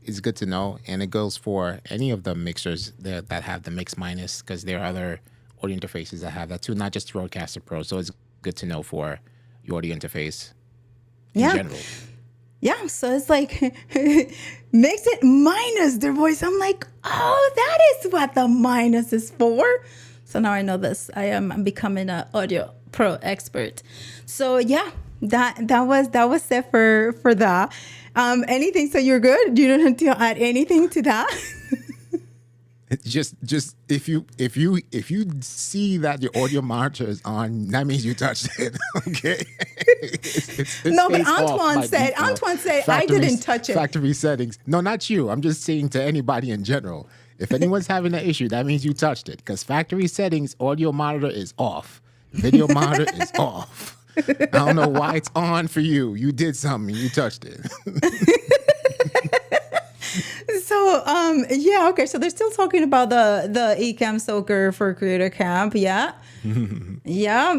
It's good to know. And it goes for any of the mixers that have the mix minus, because there are other audio interfaces that have that too, not just Rodecaster Pro. So it's good to know for your audio interface in general. Yeah, so it's like mix it minus their voice. I'm like, oh, that is what the minus is for. So now I know this. I'm becoming an audio pro expert. So yeah, that was it for that. Anything? So you're good. You don't have to add anything to that. Just if you see that your audio monitor is on, that means you touched it. Okay. It's No, but face off Antoine by said default. I didn't touch it. Factory settings. No, not you. I'm just saying to anybody in general. If anyone's having that issue, that means you touched it, because factory settings, audio monitor is off. Video monitor is off. I don't know why it's on for you. You did something. You touched it. So yeah, okay. So they're still talking about the Ecamm Soaker for Creator Camp. Yeah. Yeah.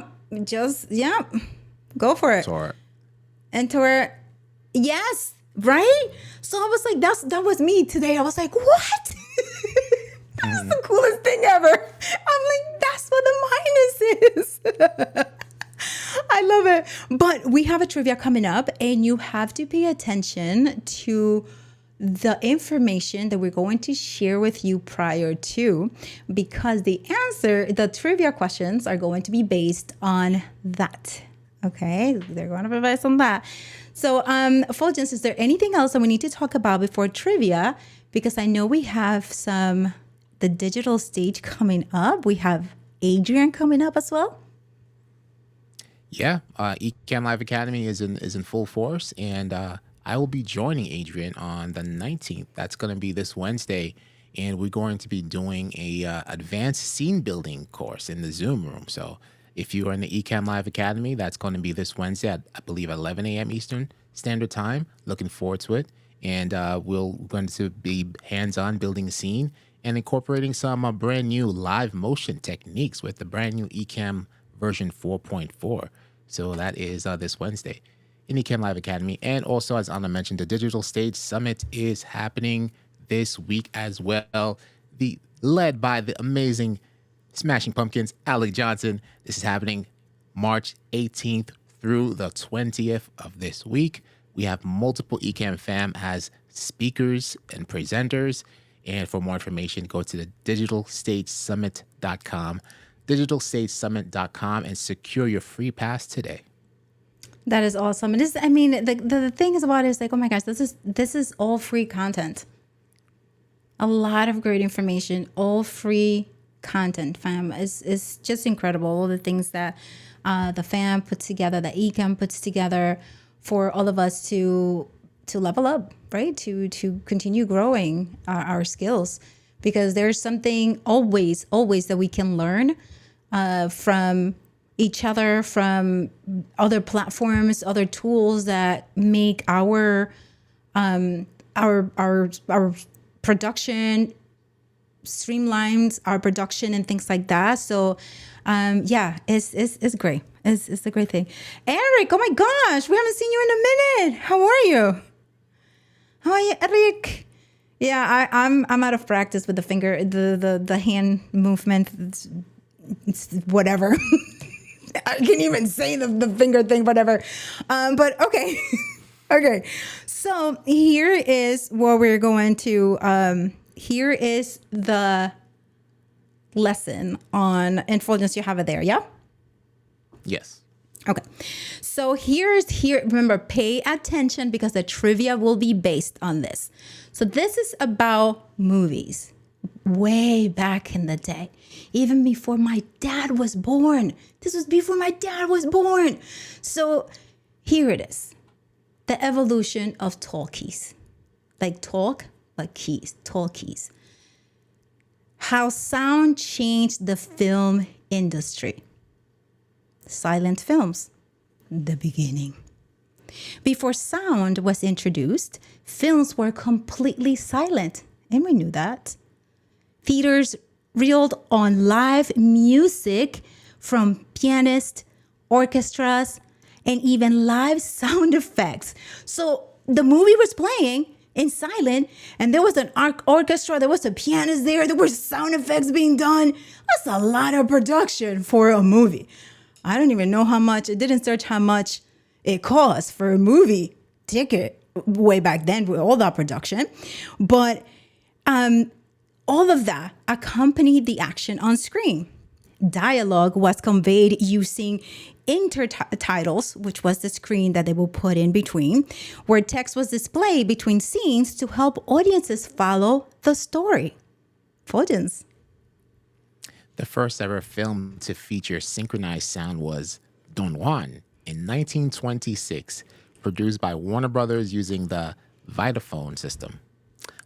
Go for it. Sorry. And to where, yes, right? So I was like, that was me today. I was like, what? That's the coolest thing ever. I'm like, that's what the minus is. I love it. But we have a trivia coming up, and you have to pay attention to the information that we're going to share with you prior to, because the trivia questions are going to be based on that. Okay, they're going to be based on that. So, Fuljens, is there anything else that we need to talk about before trivia? Because I know we have the digital stage coming up. We have Adrian coming up as well. Yeah, Ecamm Live Academy is in full force, and I will be joining Adrian on the 19th. That's going to be this Wednesday, and we're going to be doing a advanced scene building course in the Zoom room. So if you are in the Ecamm Live Academy, that's going to be this Wednesday at, I believe, 11 a.m. Eastern Standard Time. Looking forward to it. And we're going to be hands-on building a scene and incorporating some brand new live motion techniques with the brand new Ecamm version 4.4. So that is this Wednesday in Ecamm Live Academy. And also, as Anna mentioned, the Digital Stage Summit is happening this week as well. Led by the amazing Smashing Pumpkins, Alec Johnson. This is happening March 18th through the 20th of this week. We have multiple Ecamm Fam as speakers and presenters. And for more information, go to the digitalstagesummit.com, digitalstagesummit.com, and secure your free pass today. That is awesome. The thing is about it is like, oh my gosh, this is all free content. A lot of great information, all free content, fam. It's just incredible. All the things that the fam put together, that Ecamm puts together for all of us to level up, right? To continue growing our skills, because there's something always that we can learn from each other from other platforms, other tools that make our production streamlines, our production and things like that. So yeah, it's great. It's a great thing. Eric, oh my gosh, we haven't seen you in a minute. How are you? How are you, Eric? Yeah, I'm out of practice with the finger, the hand movement. It's whatever. I can't even say the finger thing, whatever. But okay. Okay. So here is what we're going to, here is the lesson on Fuljens. You have it there, yeah? Yes. Okay. So remember, pay attention because the trivia will be based on this. So this is about movies way back in the day, even before my dad was born. This was before my dad was born. So here it is. The evolution of talkies. Like talk, but keys, talkies. How sound changed the film industry. Silent films, the beginning. Before sound was introduced, films were completely silent, and we knew that. Theaters reeled on live music from pianists, orchestras, and even live sound effects. So the movie was playing in silent, and there was an orchestra, there was a pianist there were sound effects being done. That's a lot of production for a movie. I don't even know how much, it didn't search how much it cost for a movie ticket way back then with all that production. But all of that accompanied the action on screen. Dialogue was conveyed using intertitles, which was the screen that they will put in between, where text was displayed between scenes to help audiences follow the story. Fuljens. The first ever film to feature synchronized sound was Don Juan in 1926, produced by Warner Brothers using the Vitaphone system.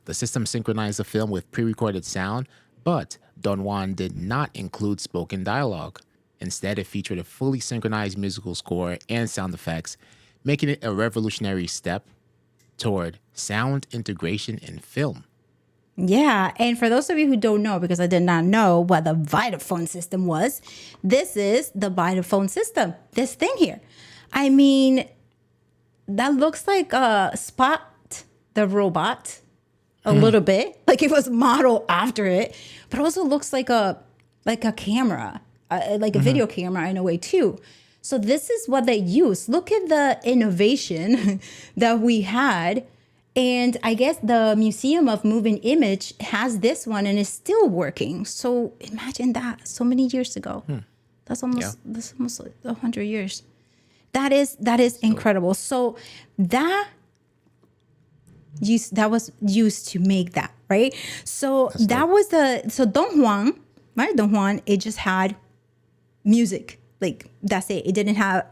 The system synchronized the film with pre-recorded sound, but Don Juan did not include spoken dialogue. Instead, it featured a fully synchronized musical score and sound effects, making it a revolutionary step toward sound integration in film. Yeah, and for those of you who don't know, because I did not know what the Vitaphone system was, this is the Vitaphone system, this thing here. I mean, that looks like Spot, the robot, a little bit. Like it was modeled after it, but also looks like a camera, like a video camera in a way too. So this is what they use. Look at the innovation that we had. And I guess the Museum of Moving Image has this one and is still working. So imagine that so many years ago. That's almost 100 years. That is incredible. So that was used to make that, right? So that was Don Juan, right? Don Juan, it just had music. Like, that's it. It didn't have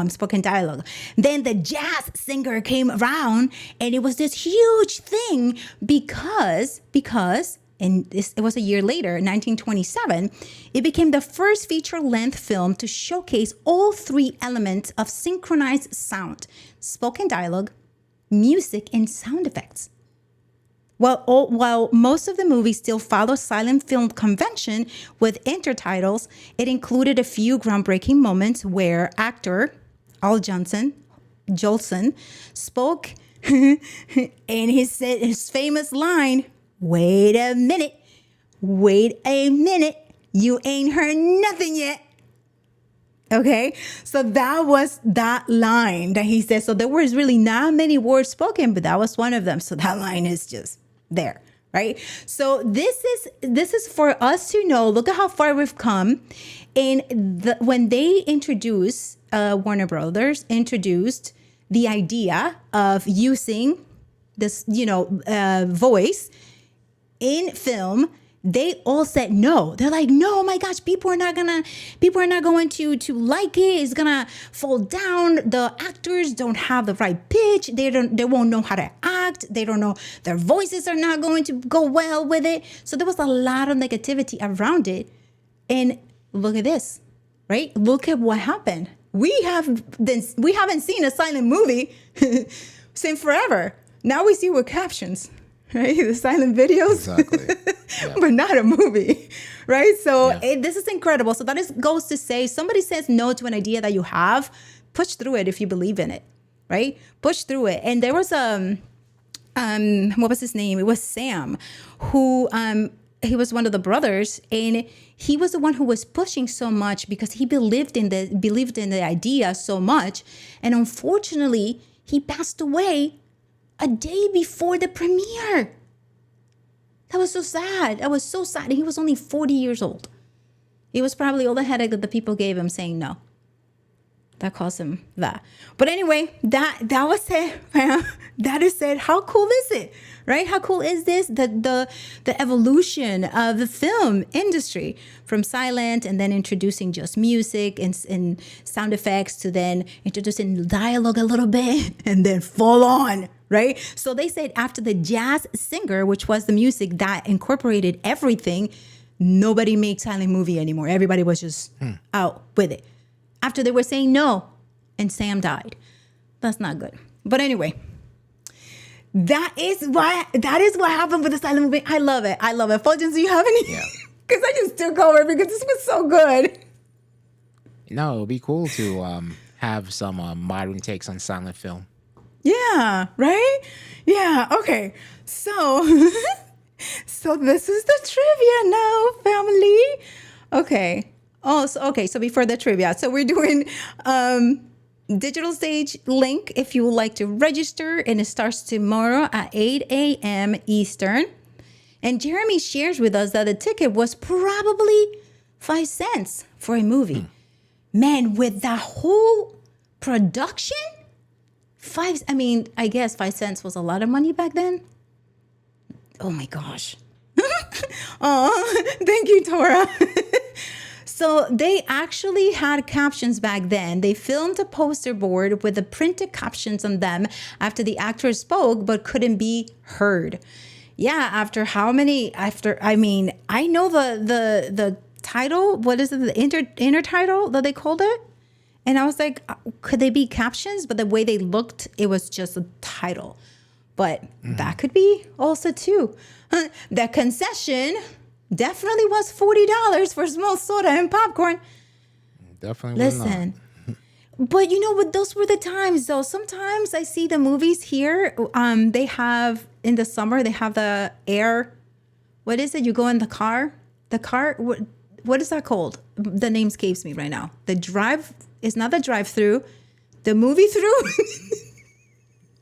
spoken dialogue. Then the jazz singer came around, and it was this huge thing because it was a year later, 1927, it became the first feature-length film to showcase all three elements of synchronized sound: spoken dialogue, music, and sound effects. While most of the movie still follows silent film convention with intertitles, it included a few groundbreaking moments where actor Al Jolson spoke and he said his famous line, wait a minute, you ain't heard nothing yet. Okay, so that was that line that he said. So there was really not many words spoken, but that was one of them. So that line is just there, right? So this is for us to know. Look at how far we've come. And when they introduced, Warner Brothers introduced the idea of using this, voice in film, they all said no. They're like, no, oh my gosh, people are not going to like it. It's gonna fall down. The actors don't have the right pitch. They won't know how to act. They don't know, their voices are not going to go well with it. So there was a lot of negativity around it. And look at this. right? Look at what happened. We haven't seen a silent movie since forever. Now we see with captions, right? The silent videos, Exactly. Yeah. but not a movie, right? So this is incredible. So that goes to say, somebody says no to an idea that you have, push through it if you believe in it, right? Push through it. And there was what was his name? It was Sam, who he was one of the brothers, and he was the one who was pushing so much because he believed in the idea so much. And unfortunately, he passed away a day before the premiere. That was so sad. That was so sad. He was only 40 years old. It was probably all the headache that the people gave him saying no. That caused him that. But anyway, that was it, fam. That is it. How cool is it? Right? How cool is this? The evolution of the film industry from silent and then introducing just music and sound effects to then introducing dialogue a little bit and then full on, right? So they said after the jazz singer, which was the music that incorporated everything, nobody made silent movie anymore. Everybody was just out with it. After they were saying no, and Sam died. That's not good. But anyway, that is what happened with the silent movie. I love it. I love it. Fuljens, do you have any? Yeah. Because I just took over because this was so good. No, it'd be cool to have some modern takes on silent film. Yeah, right? Yeah, okay. So, so this is the trivia now, family. Okay. Oh, so before the trivia, so we're doing digital stage link if you would like to register, and it starts tomorrow at 8 a.m. Eastern. And Jeremy shares with us that the ticket was probably 5 cents for a movie. Man, with that whole production, I guess 5 cents was a lot of money back then. Oh my gosh. Oh, thank you, Tora. So they actually had captions back then. They filmed a poster board with the printed captions on them after the actors spoke but couldn't be heard. Yeah, I know the title. What is it? The inner title that they called it? And I was like, could they be captions? But the way they looked, it was just a title. But that could be also too. The concession definitely was $40 for small soda and popcorn. Definitely. Listen, but you know what? Those were the times, though. Sometimes I see the movies here. They have in the summer. They have the air. What is it? You go in the car. The car. What is that called? The name escapes me right now. The drive is not the drive-through. The movie through.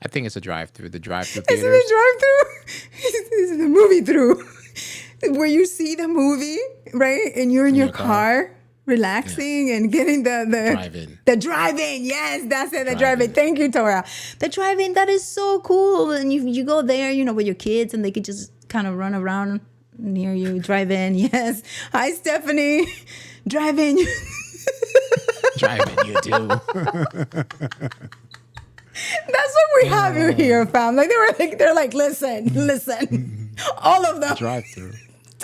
I think it's a drive-through. The drive-through Is it theaters. the drive-through? Is it the movie through? Where you see the movie, right? And you're in your car relaxing and getting the drive-in. The drive-in, yes, that's it, the drive-in. Thank you, Tora. The drive-in, that is so cool. And you go there, with your kids, and they could just kind of run around near you. Drive-in, yes. Hi, Stephanie. Drive-in. Drive-in, you do. That's what we have you here, fam. They're like, listen. All of them. Drive-through.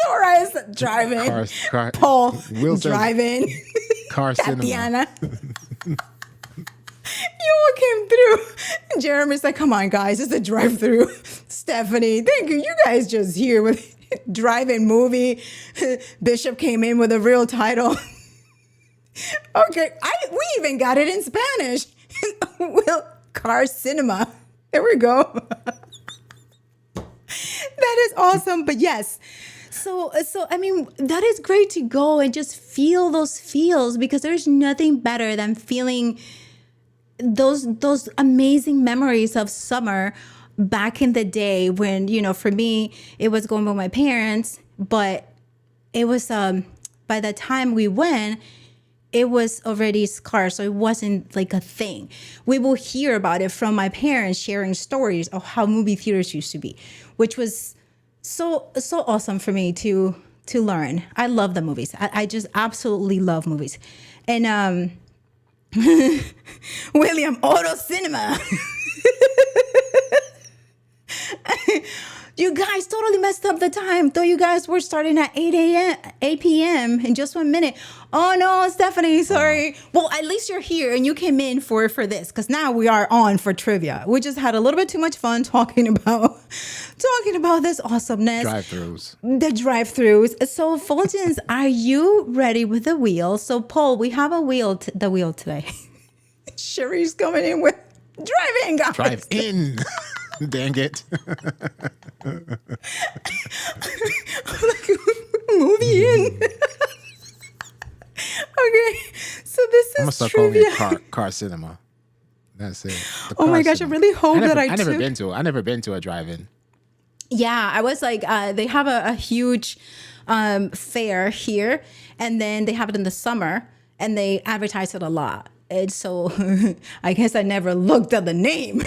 Tora is driving. Car, Paul Wilson, driving. Car cinema. Tatiana. You all came through. Jeremy's like, come on, guys. It's a drive-through. Stephanie, thank you. You guys just here with drive-in movie. Bishop came in with a real title. Okay. We even got it in Spanish. Car cinema. There we go. That is awesome. But yes. So that is great to go and just feel those feels, because there's nothing better than feeling those amazing memories of summer back in the day when, for me, it was going with my parents, but it was, by the time we went, it was already scarce, so it wasn't like a thing. We will hear about it from my parents sharing stories of how movie theaters used to be, which was so awesome for me to learn. I love the movies. I just absolutely love movies. And William, Auto Cinema. You guys totally messed up of the time. Thought you guys were starting at 8 p.m. in just 1 minute. Oh no, Stephanie, sorry. Well, at least you're here and you came in for this because now we are on for trivia. We just had a little bit too much fun talking about this awesomeness. Drive-throughs. The drive-throughs. So, Fuljens, are you ready with the wheel? So, Paul, we have the wheel today. Sherry's coming in with drive-in, guys. Drive in. Dang it. I'm like, movie in. Okay, so this I'm gonna is start calling trivia. it car cinema. That's it. The Oh my car gosh, cinema. I really hope that I never been to a drive-in. Yeah, I was like, they have a huge fair here, and then they have it in the summer, and they advertise it a lot. And so I guess I never looked at the name.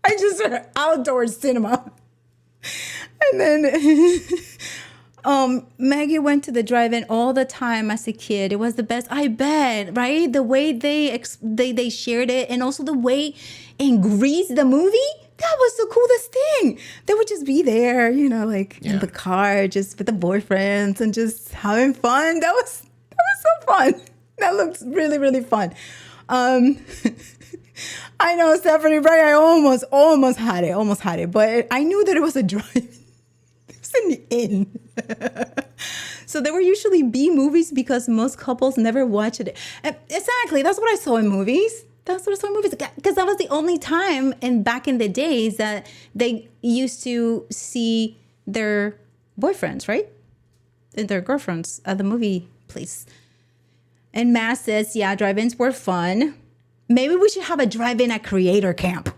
I just heard outdoor cinema. And then Maggie went to the drive-in all the time as a kid. It was the best, I bet, right? The way they shared it, and also the way in Grease, the movie, that was the coolest thing. They would just be there, like in the car, just with the boyfriends and just having fun. That was so fun. That looks really, really fun. I know, Stephanie, right? I almost had it, but I knew that it was a drive. It was in the inn. So they were usually B movies because most couples never watched it. Exactly. That's what I saw in movies. Because that was the only time back in the days that they used to see their boyfriends, right? And their girlfriends at the movie place. And Matt says, yeah, drive-ins were fun. Maybe we should have a drive-in at Creator Camp.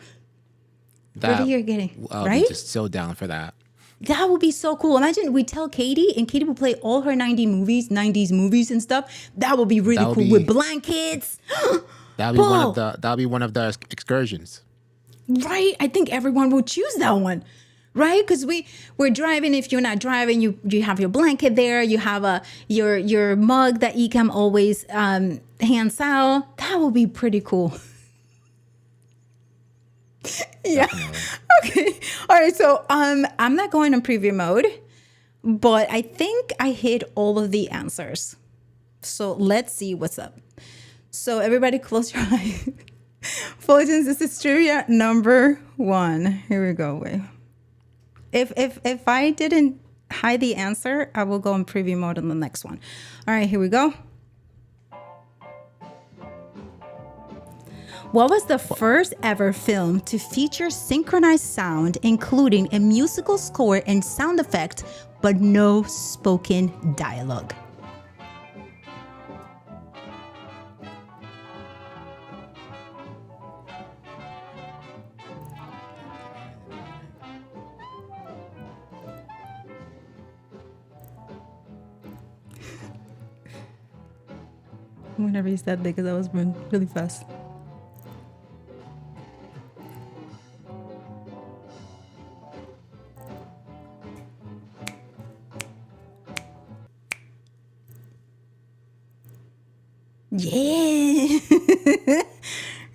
What are you getting? Right? I'm just so down for that. That would be so cool. Imagine we tell Katie, and Katie will play all her 90s movies and stuff. That would be really cool with blankets. That'll be one of the excursions. Right? I think everyone will choose that one. Right? Because we're driving. If you're not driving, you have your blanket there. You have your mug that Ecamm always hands out. That will be pretty cool. Yeah. Definitely. Okay. All right. So I'm not going in preview mode, but I think I hit all of the answers. So let's see what's up. So everybody close your eyes. Fuljens, this is trivia number 1. Here we go. Wait. If I didn't hide the answer, I will go in preview mode on the next one. All right, here we go. What was the first ever film to feature synchronized sound, including a musical score and sound effect, but no spoken dialogue? Whenever you said that, because I was moving really fast. Yeah.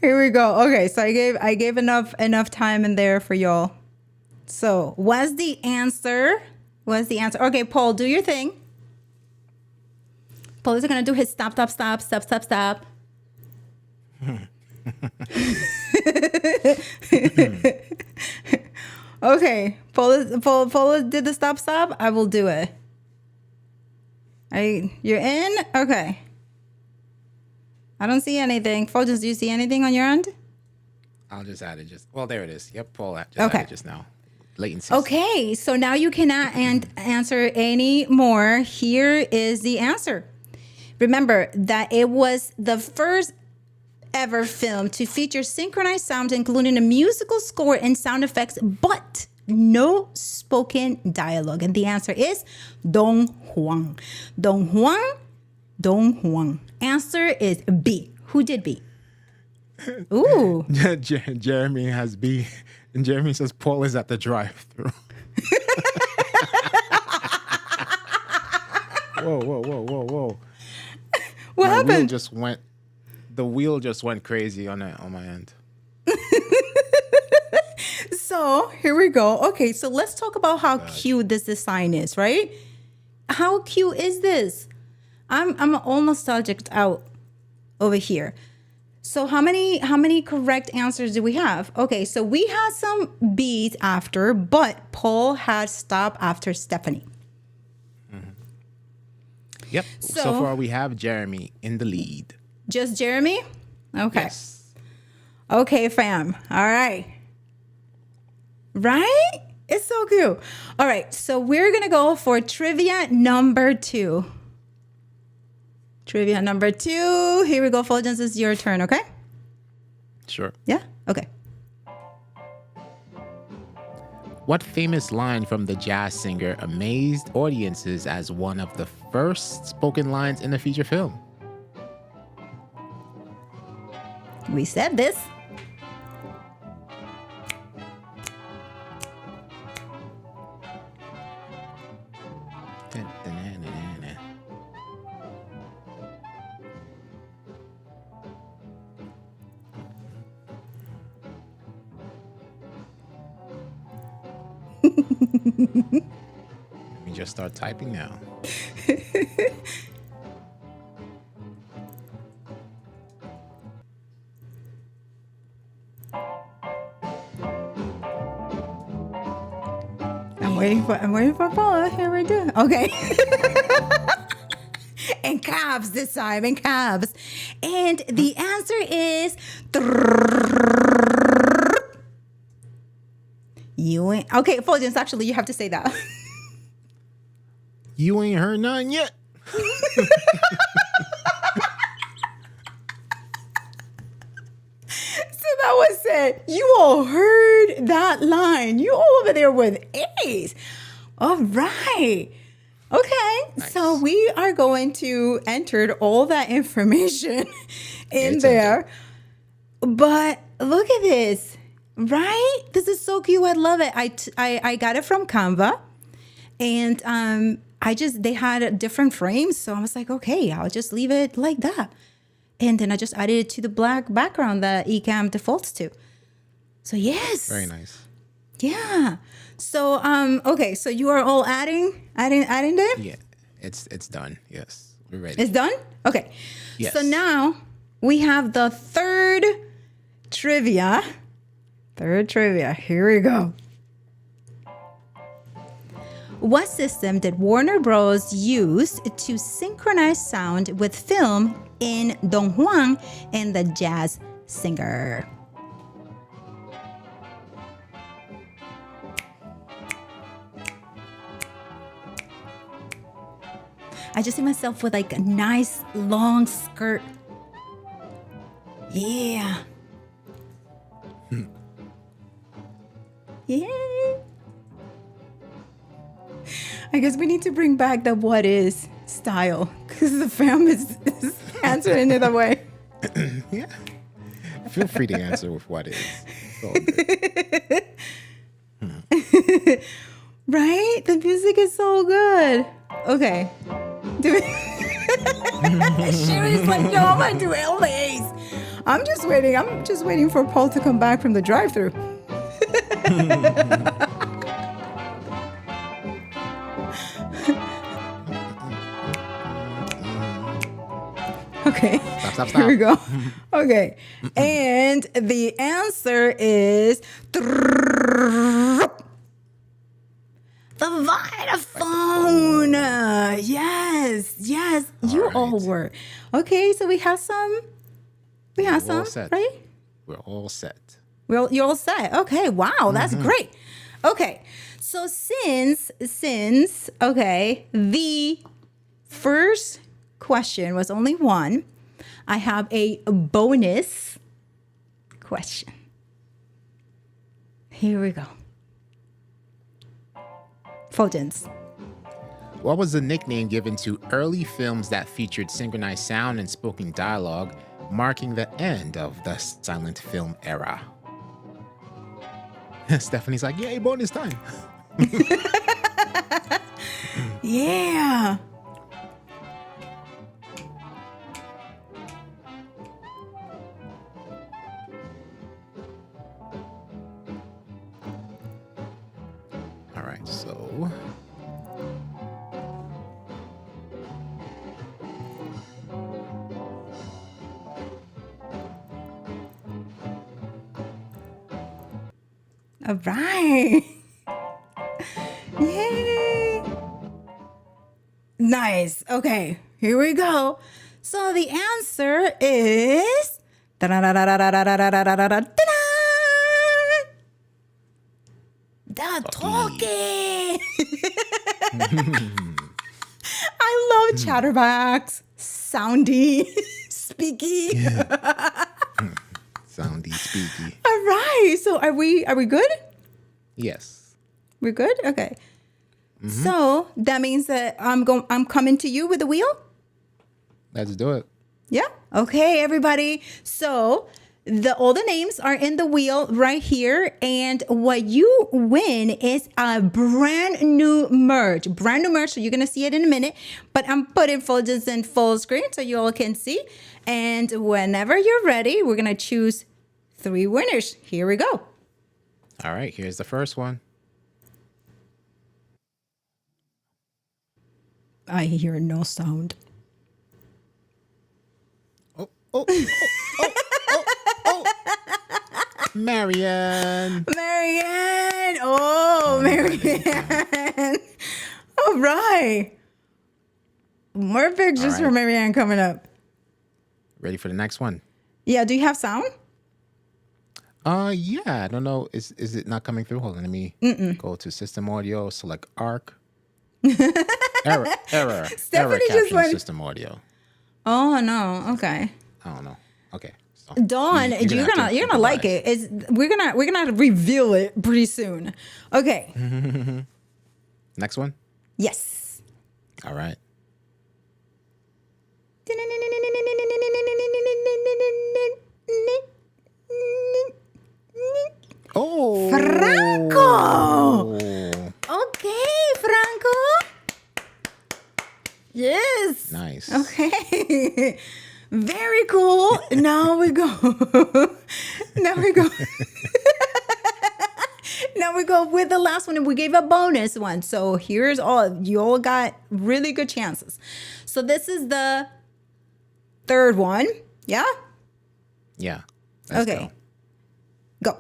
Here we go. Okay, so I gave enough time in there for y'all. So what's the answer? Okay, Paul, do your thing. Paul is gonna do his stop. Okay, Paul did the stop. I will do it. You're in? Okay. I don't see anything. Fuljens, do you see anything on your end? I'll just add it. There it is. Yep, Paul just added just now. Latency. Okay, so now you cannot answer any more. Here is the answer. Remember that it was the first ever film to feature synchronized sound, including a musical score and sound effects, but no spoken dialogue. And the answer is Don Juan. Don Juan. Answer is B. Who did B? Ooh. Jeremy has B. And Jeremy says Paul is at the drive-thru. Whoa. What happened? The wheel just went crazy on my end. So here we go. Okay, so let's talk about how cute this design is, right? How cute is this? I'm all nostalgic out over here. So how many correct answers do we have? Okay, so we had some B's after, but Paul had stopped after Stephanie. Yep. So far, we have Jeremy in the lead. Just Jeremy? Okay. Yes. Okay, fam. All right. Right? It's so cute. All right, so we're going to go for trivia number 2. Trivia number 2. Here we go, Fuljens. It's your turn, okay? Sure. Yeah? Okay. What famous line from the jazz singer amazed audiences as one of the first spoken lines in a feature film? We said this. Let me just start typing now. I'm waiting for Paula. Here we do. Okay. In cabs this time, in cabs. And the answer is you ain't okay, Fuljens, actually you have to say that. You ain't heard none yet. That was it. You all heard that line. You all over there with A's. All right. Okay. Nice. So we are going to enter all that information in there. But look at this. Right? This is so cute. I love it. I got it from Canva. And they had different frames. So I was like, okay, I'll just leave it like that. And then I just added it to the black background that Ecamm defaults to. So yes. Very nice. Yeah. So okay, so you are all adding there? Yeah. It's done. Yes. We're ready. It's done? Okay. Yes. So now we have the third trivia. Here we go. What system did Warner Bros. Use to synchronize sound with film in Don Juan and the Jazz Singer? I just see myself with like a nice long skirt. Yeah. Yeah. I guess we need to bring back the what is style because the fam is answering it that way. Yeah. Feel free to answer with what is. Right? The music is so good. Okay. Do it. Sherry's like, no, I'm gonna do all the A's. I'm just waiting for Paul to come back from the drive-thru. Okay. Stop. Here we go. Okay. And the answer is the Vitaphone. Yes. You all were. Okay, so we have some. All set. Right? We're all set. Well, you're all set. Okay. Wow, that's great. Okay. So since the first question was only one, I have a bonus question. Here we go. Fuljens. What was the nickname given to early films that featured synchronized sound and spoken dialogue, marking the end of the silent film era? Stephanie's like, yay, bonus time. Yeah. right, so All right. Yay. Nice. Okay, here we go. So the answer is the talkie. I love chatterbacks, soundy, speaky. soundy, speaky. All right. So are we good? Yes. We're good? Okay. So that means that I'm coming to you with the wheel? Let's do it. Yeah. Okay, everybody. So all the names are in the wheel right here, and what you win is a brand new merch. Brand new merch. So you're gonna see it in a minute, but I'm putting Fuljens in full screen so you all can see. And whenever you're ready, we're gonna choose 3 winners. Here we go. All right, here's the first one. I hear no sound. Oh. Marianne. Marianne. Oh, Marianne. All right. More pictures All right. for Marianne coming up. Ready for the next one? Yeah, do you have sound? Yeah, I don't know. Is it not coming through? Hold on, let me go to system audio, select ARC. Error Stephanie just caption went- system audio. Oh no. Okay. I don't know. Okay. So Dawn, you're gonna like it. We're gonna reveal it pretty soon. Okay. Next one? Yes. All right. Oh. Franco. Okay, Franco. Yes. Nice. Okay. Very cool. Now we go. Now we go. Now we go with the last one, and we gave a bonus one. So here's all. You all got really good chances. So this is the third one. Yeah? Yeah. Let's Okay. go. Go.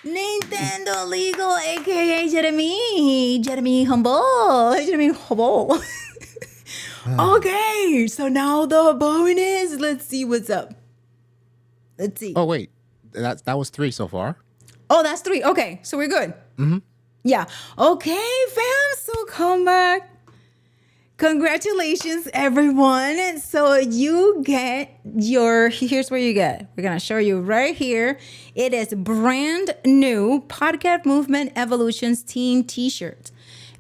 Nintendo Legal, aka Jeremy Humble. Okay, so now the bonus. Let's see what's up. Let's see. Oh wait, that was 3 so far. Oh, that's 3. Okay, so we're good. Yeah. Okay, fam. So come back. Congratulations, everyone. So you get here's what you get. We're going to show you right here. It is brand new Podcast Movement Evolutions team t-shirt.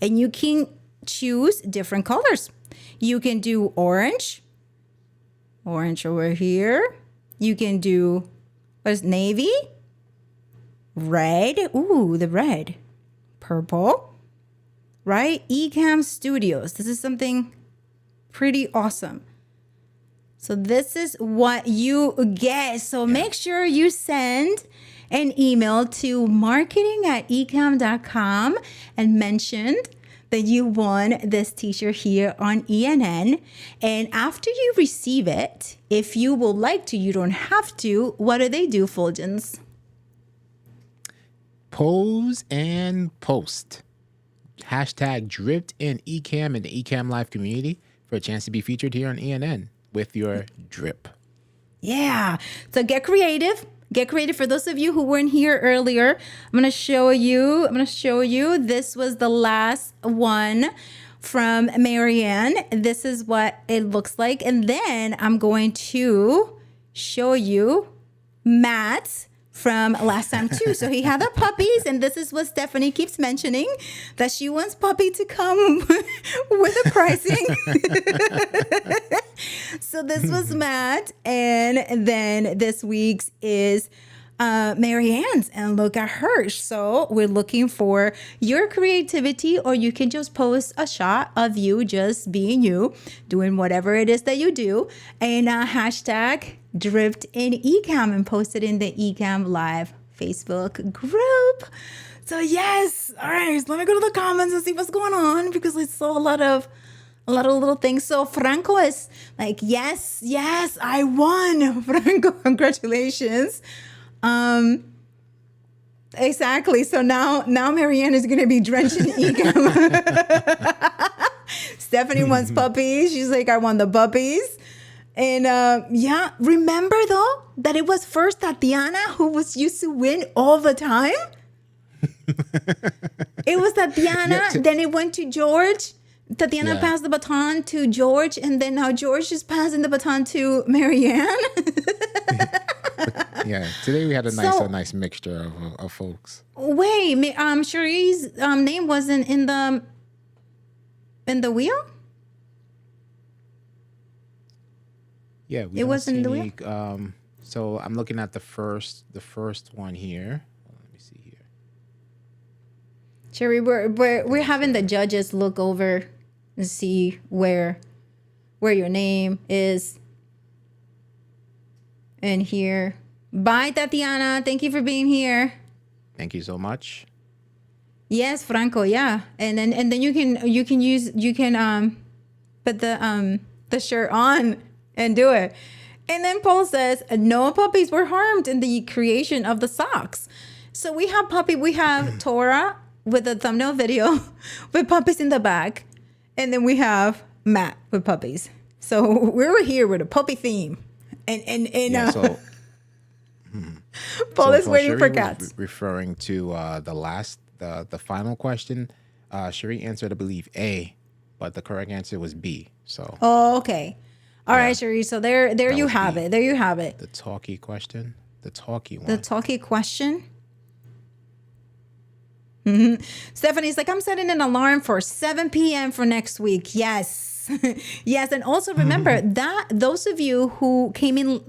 And you can choose different colors. You can do orange over here. You can do, navy? Red. Ooh, the red. Purple. Right? Ecamm Studios. This is something pretty awesome. So this is what you get. So make sure you send an email to marketing@ecamm.com and mention that you won this t-shirt here on ENN. And after you receive it, if you would like to, you don't have to, what do they do, Fuljens? Pose and post. Hashtag dripped in Ecamm and the Ecamm Live community for a chance to be featured here on ENN with your drip. Yeah. So get creative. Get creative. For those of you who weren't here earlier, I'm going to show you. This was the last one from Marianne. This is what it looks like. And then I'm going to show you Matt's from last time too. So he had the puppies, and this is what Stephanie keeps mentioning, that she wants Puppy to come with the pricing. So this was Matt, and then this week's is Marianne's and look at hers. So we're looking for your creativity, or you can just post a shot of you just being you, doing whatever it is that you do, and hashtag dripped in Ecamm and post it in the Ecamm Live Facebook group. So yes, all right, so let me go to the comments and see what's going on, because I saw a lot of little things. So Franco is like, yes, I won. Franco, congratulations. Exactly. So now Marianne is going to be drenched in Ecamm. Stephanie wants puppies. She's like, I want the puppies. And yeah, remember though that it was first Tatiana who was used to win all the time. It was Tatiana, then it went to George. Tatiana passed the baton to George, and then now George is passing the baton to Marianne. Yeah, today we had a nice mixture of folks. Wait, Cherie's name wasn't in the wheel? Yeah, it wasn't in the wheel. So I'm looking at the first one here. Let me see here. Cherie, we're having the judges look over and see where your name is. And here. Bye, Tatiana. Thank you for being here. Thank you so much. Yes, Franco. Yeah, and then you can put the shirt on and do it. And then Paul says no puppies were harmed in the creation of the socks. So we have Tora with a thumbnail video with puppies in the back, and then we have Matt with puppies. So we're here with a puppy theme, Paul is waiting for cats. Referring to the final question, Cherie answered, I believe, A, but the correct answer was B. So. Oh, okay. All right, Cherie. So there you have it. There you have it. The talkie question. The talkie one. The talkie question. Mm-hmm. Stephanie's like, I'm setting an alarm for 7 p.m. for next week. Yes. Yes. And also remember that those of you who came in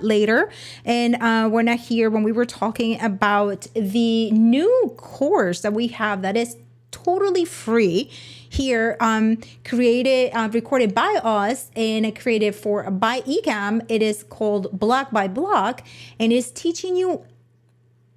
later and were not here when we were talking about the new course that we have that is totally free here, recorded by us and created by Ecamm. It is called Block by Block, and is teaching you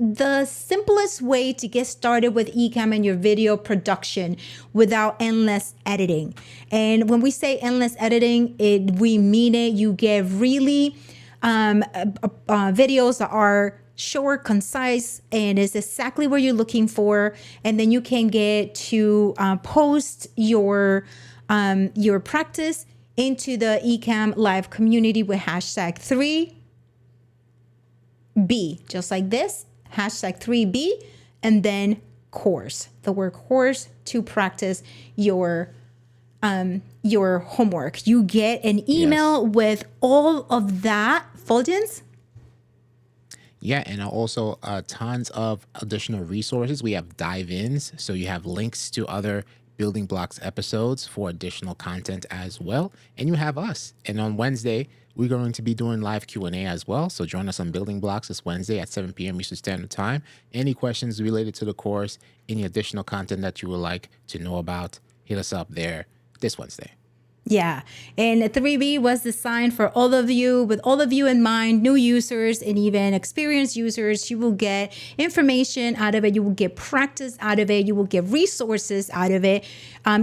the simplest way to get started with Ecamm and your video production without endless editing. And when we say endless editing, we mean it. You get really videos that are short, concise, and is exactly what you're looking for. And then you can get to post your practice into the Ecamm Live community with hashtag 3B, just like this. Hashtag 3B, and then course, the word course, to practice your homework. You get an email with all of that. Fuljens? Yeah, and also tons of additional resources. We have dive-ins, so you have links to other Building Blocks episodes for additional content as well. And you have us. And on Wednesday, we're going to be doing live Q&A as well. So join us on Building Blocks this Wednesday at 7 p.m. Eastern Standard Time. Any questions related to the course, any additional content that you would like to know about, hit us up there this Wednesday. Yeah. And 3B was designed for all of you, with all of you in mind, new users and even experienced users. You will get information out of it. You will get practice out of it. You will get resources out of it.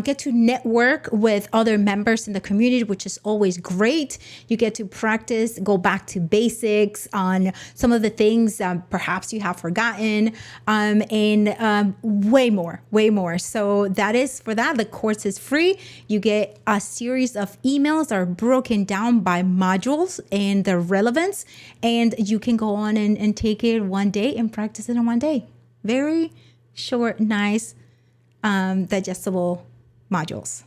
Get to network with other members in the community, which is always great. You get to practice, go back to basics on some of the things perhaps you have forgotten, and way more. So that is for that. The course is free. You get a series of emails that are broken down by modules and their relevance, and you can go on and take it one day and practice it in one day. Very short, nice, digestible modules.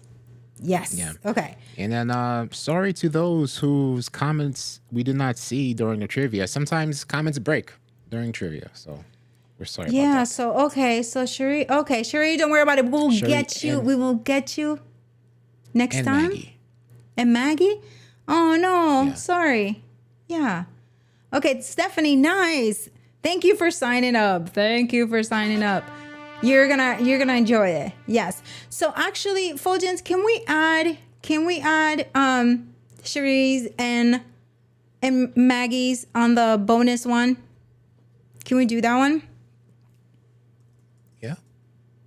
Yes. Yeah. Okay. And then sorry to those whose comments we did not see during the trivia. Sometimes comments break during trivia, so we're sorry about that. Yeah. So Cherie, don't worry about it. We'll get you. We will get you next time. Maggie. And Maggie? Oh no, sorry. Yeah. Okay, Stephanie, nice. Thank you for signing up. Thank you for signing up. You're gonna enjoy it. Yes. So actually, Fuljens, can we add Cherie's and Maggie's on the bonus one? Can we do that one? Yeah.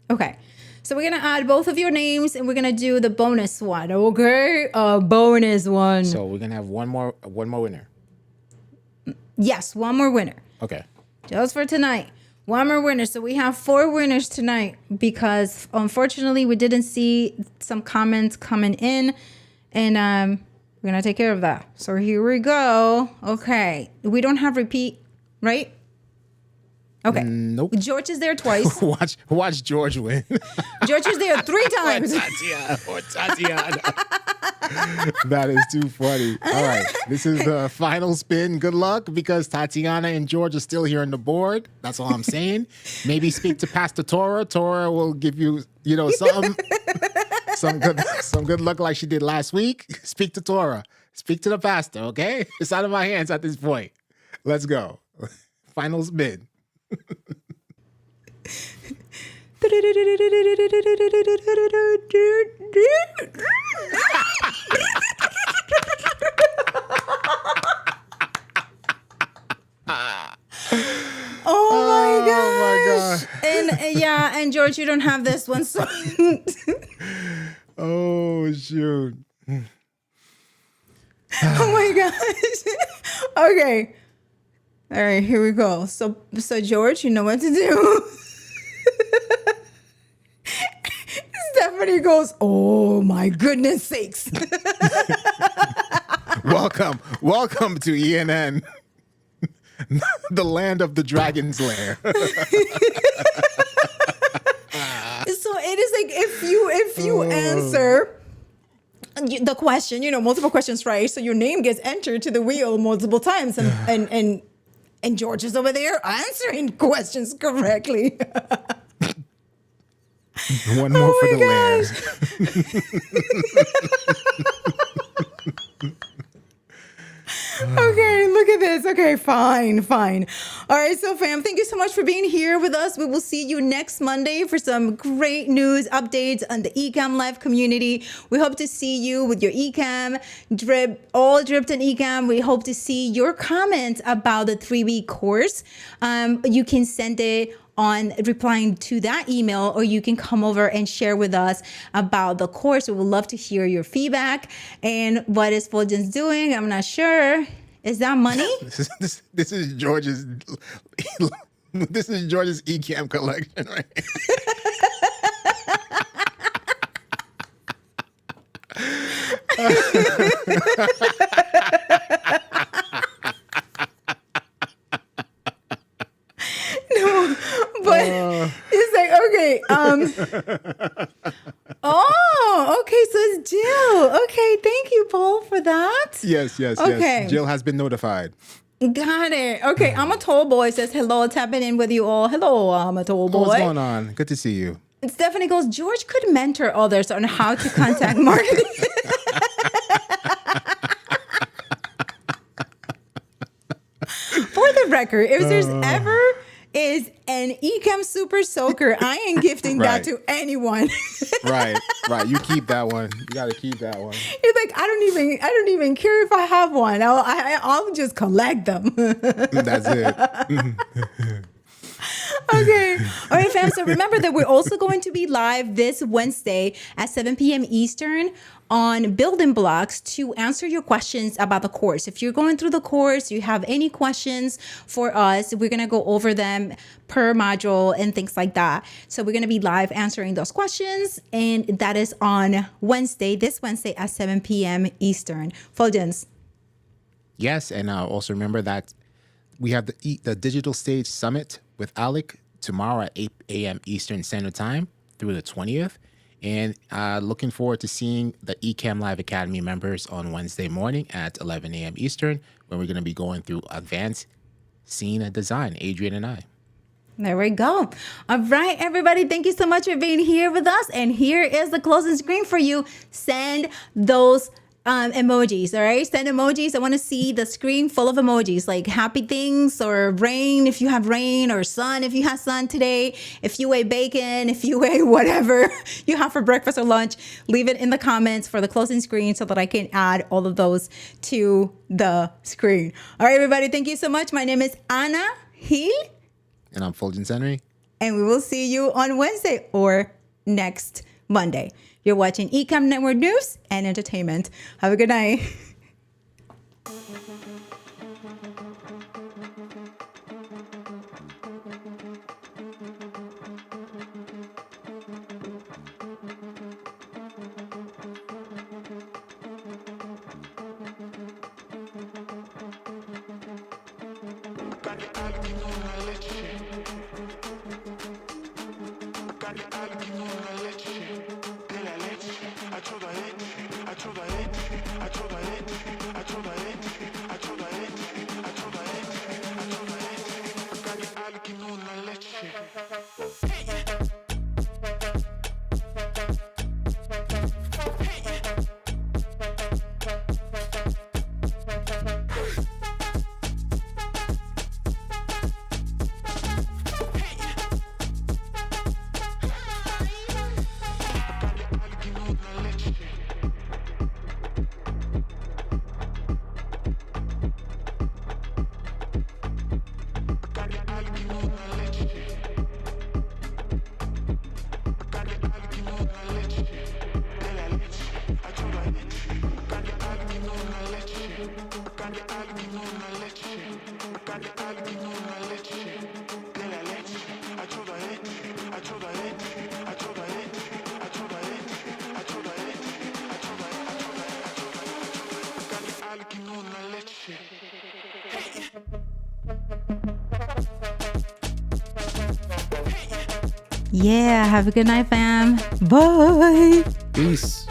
Okay. So we're gonna add both of your names and we're gonna do the bonus one. Okay? A bonus one. So we're gonna have one more winner. Yes, one more winner. Okay. Just for tonight. One more winner. So we have 4 winners tonight because unfortunately we didn't see some comments coming in, and we're gonna take care of that. So here we go. Okay. We don't have repeat, right? Okay. Nope. George is there twice. Watch George win. George is there 3 times. Tatiana. That is too funny. All right. This is the final spin. Good luck, because Tatiana and George are still here on the board. That's all I'm saying. Maybe speak to Pastor Tora. Tora will give you, something. some good luck like she did last week. Speak to Tora. Speak to the pastor, okay? It's out of my hands at this point. Let's go. Final spin. Oh my gosh. And George, you don't have this one, so Oh shoot. oh my gosh. Okay. All right, here we go. So George, you know what to do. Stephanie goes, "Oh my goodness sakes." Welcome to ENN, the land of the dragon's lair. So it is like if you answer the question, multiple questions right, so your name gets entered to the wheel multiple times, and George is over there answering questions correctly. One more for the lair. Okay, look at this. Okay, fine. All right, so fam, thank you so much for being here with us. We will see you next Monday for some great news updates on the Ecamm Live community. We hope to see you with your Ecamm all dripped in Ecamm. We hope to see your comments about the 3-week course. You can send it on replying to that email, or you can come over and share with us about the course. We would love to hear your feedback. And what is Fuljens doing? I'm not sure. Is that money? This is George's this is George's Ecamm collection, right? No, but it's like, okay. Oh, okay. So it's Jill. Okay. Thank you, Paul, for that. Yes. Okay. Jill has been notified. Got it. Okay. I'm a tall boy. Says hello. Tapping in with you all. Hello. I'm a tall boy. What's going on? Good to see you. And Stephanie goes, George could mentor others on how to contact marketing. For the record, if there's ever is an Ecamm Super Soaker, I ain't gifting that to anyone. Right. You keep that one. You got to keep that one. You're like, I don't even care if I have one. I'll just collect them. That's it. Okay. All right, fam. So remember that we're also going to be live this Wednesday at 7 p.m. Eastern on Building Blocks to answer your questions about the course. If you're going through the course, you have any questions for us, we're going to go over them per module and things like that. So we're going to be live answering those questions. And that is on this Wednesday at 7 p.m. Eastern. Fuljens. Yes. And also remember that we have the Digital Stage Summit with Alec tomorrow at 8 a.m. Eastern Standard Time through the 20th. And looking forward to seeing the Ecamm Live Academy members on Wednesday morning at 11 a.m. Eastern, where we're going to be going through advanced scene design, Adrian and I. There we go. All right, everybody. Thank you so much for being here with us. And here is the closing screen for you. Send those emojis. All right, send emojis. I want to see the screen full of emojis, like happy things or rain if you have rain, or sun if you have sun today. If you ate bacon, if you ate whatever you have for breakfast or lunch, leave it in the comments for the closing screen so that I can add all of those to the screen. All right, everybody, thank you so much. My name is Ana Gil, And I'm Fuljens Henry. and we will see you on Wednesday or next Monday. You're watching Ecamm Network News and Entertainment. Have a good night. Yeah, have a good night, fam. Bye. Peace.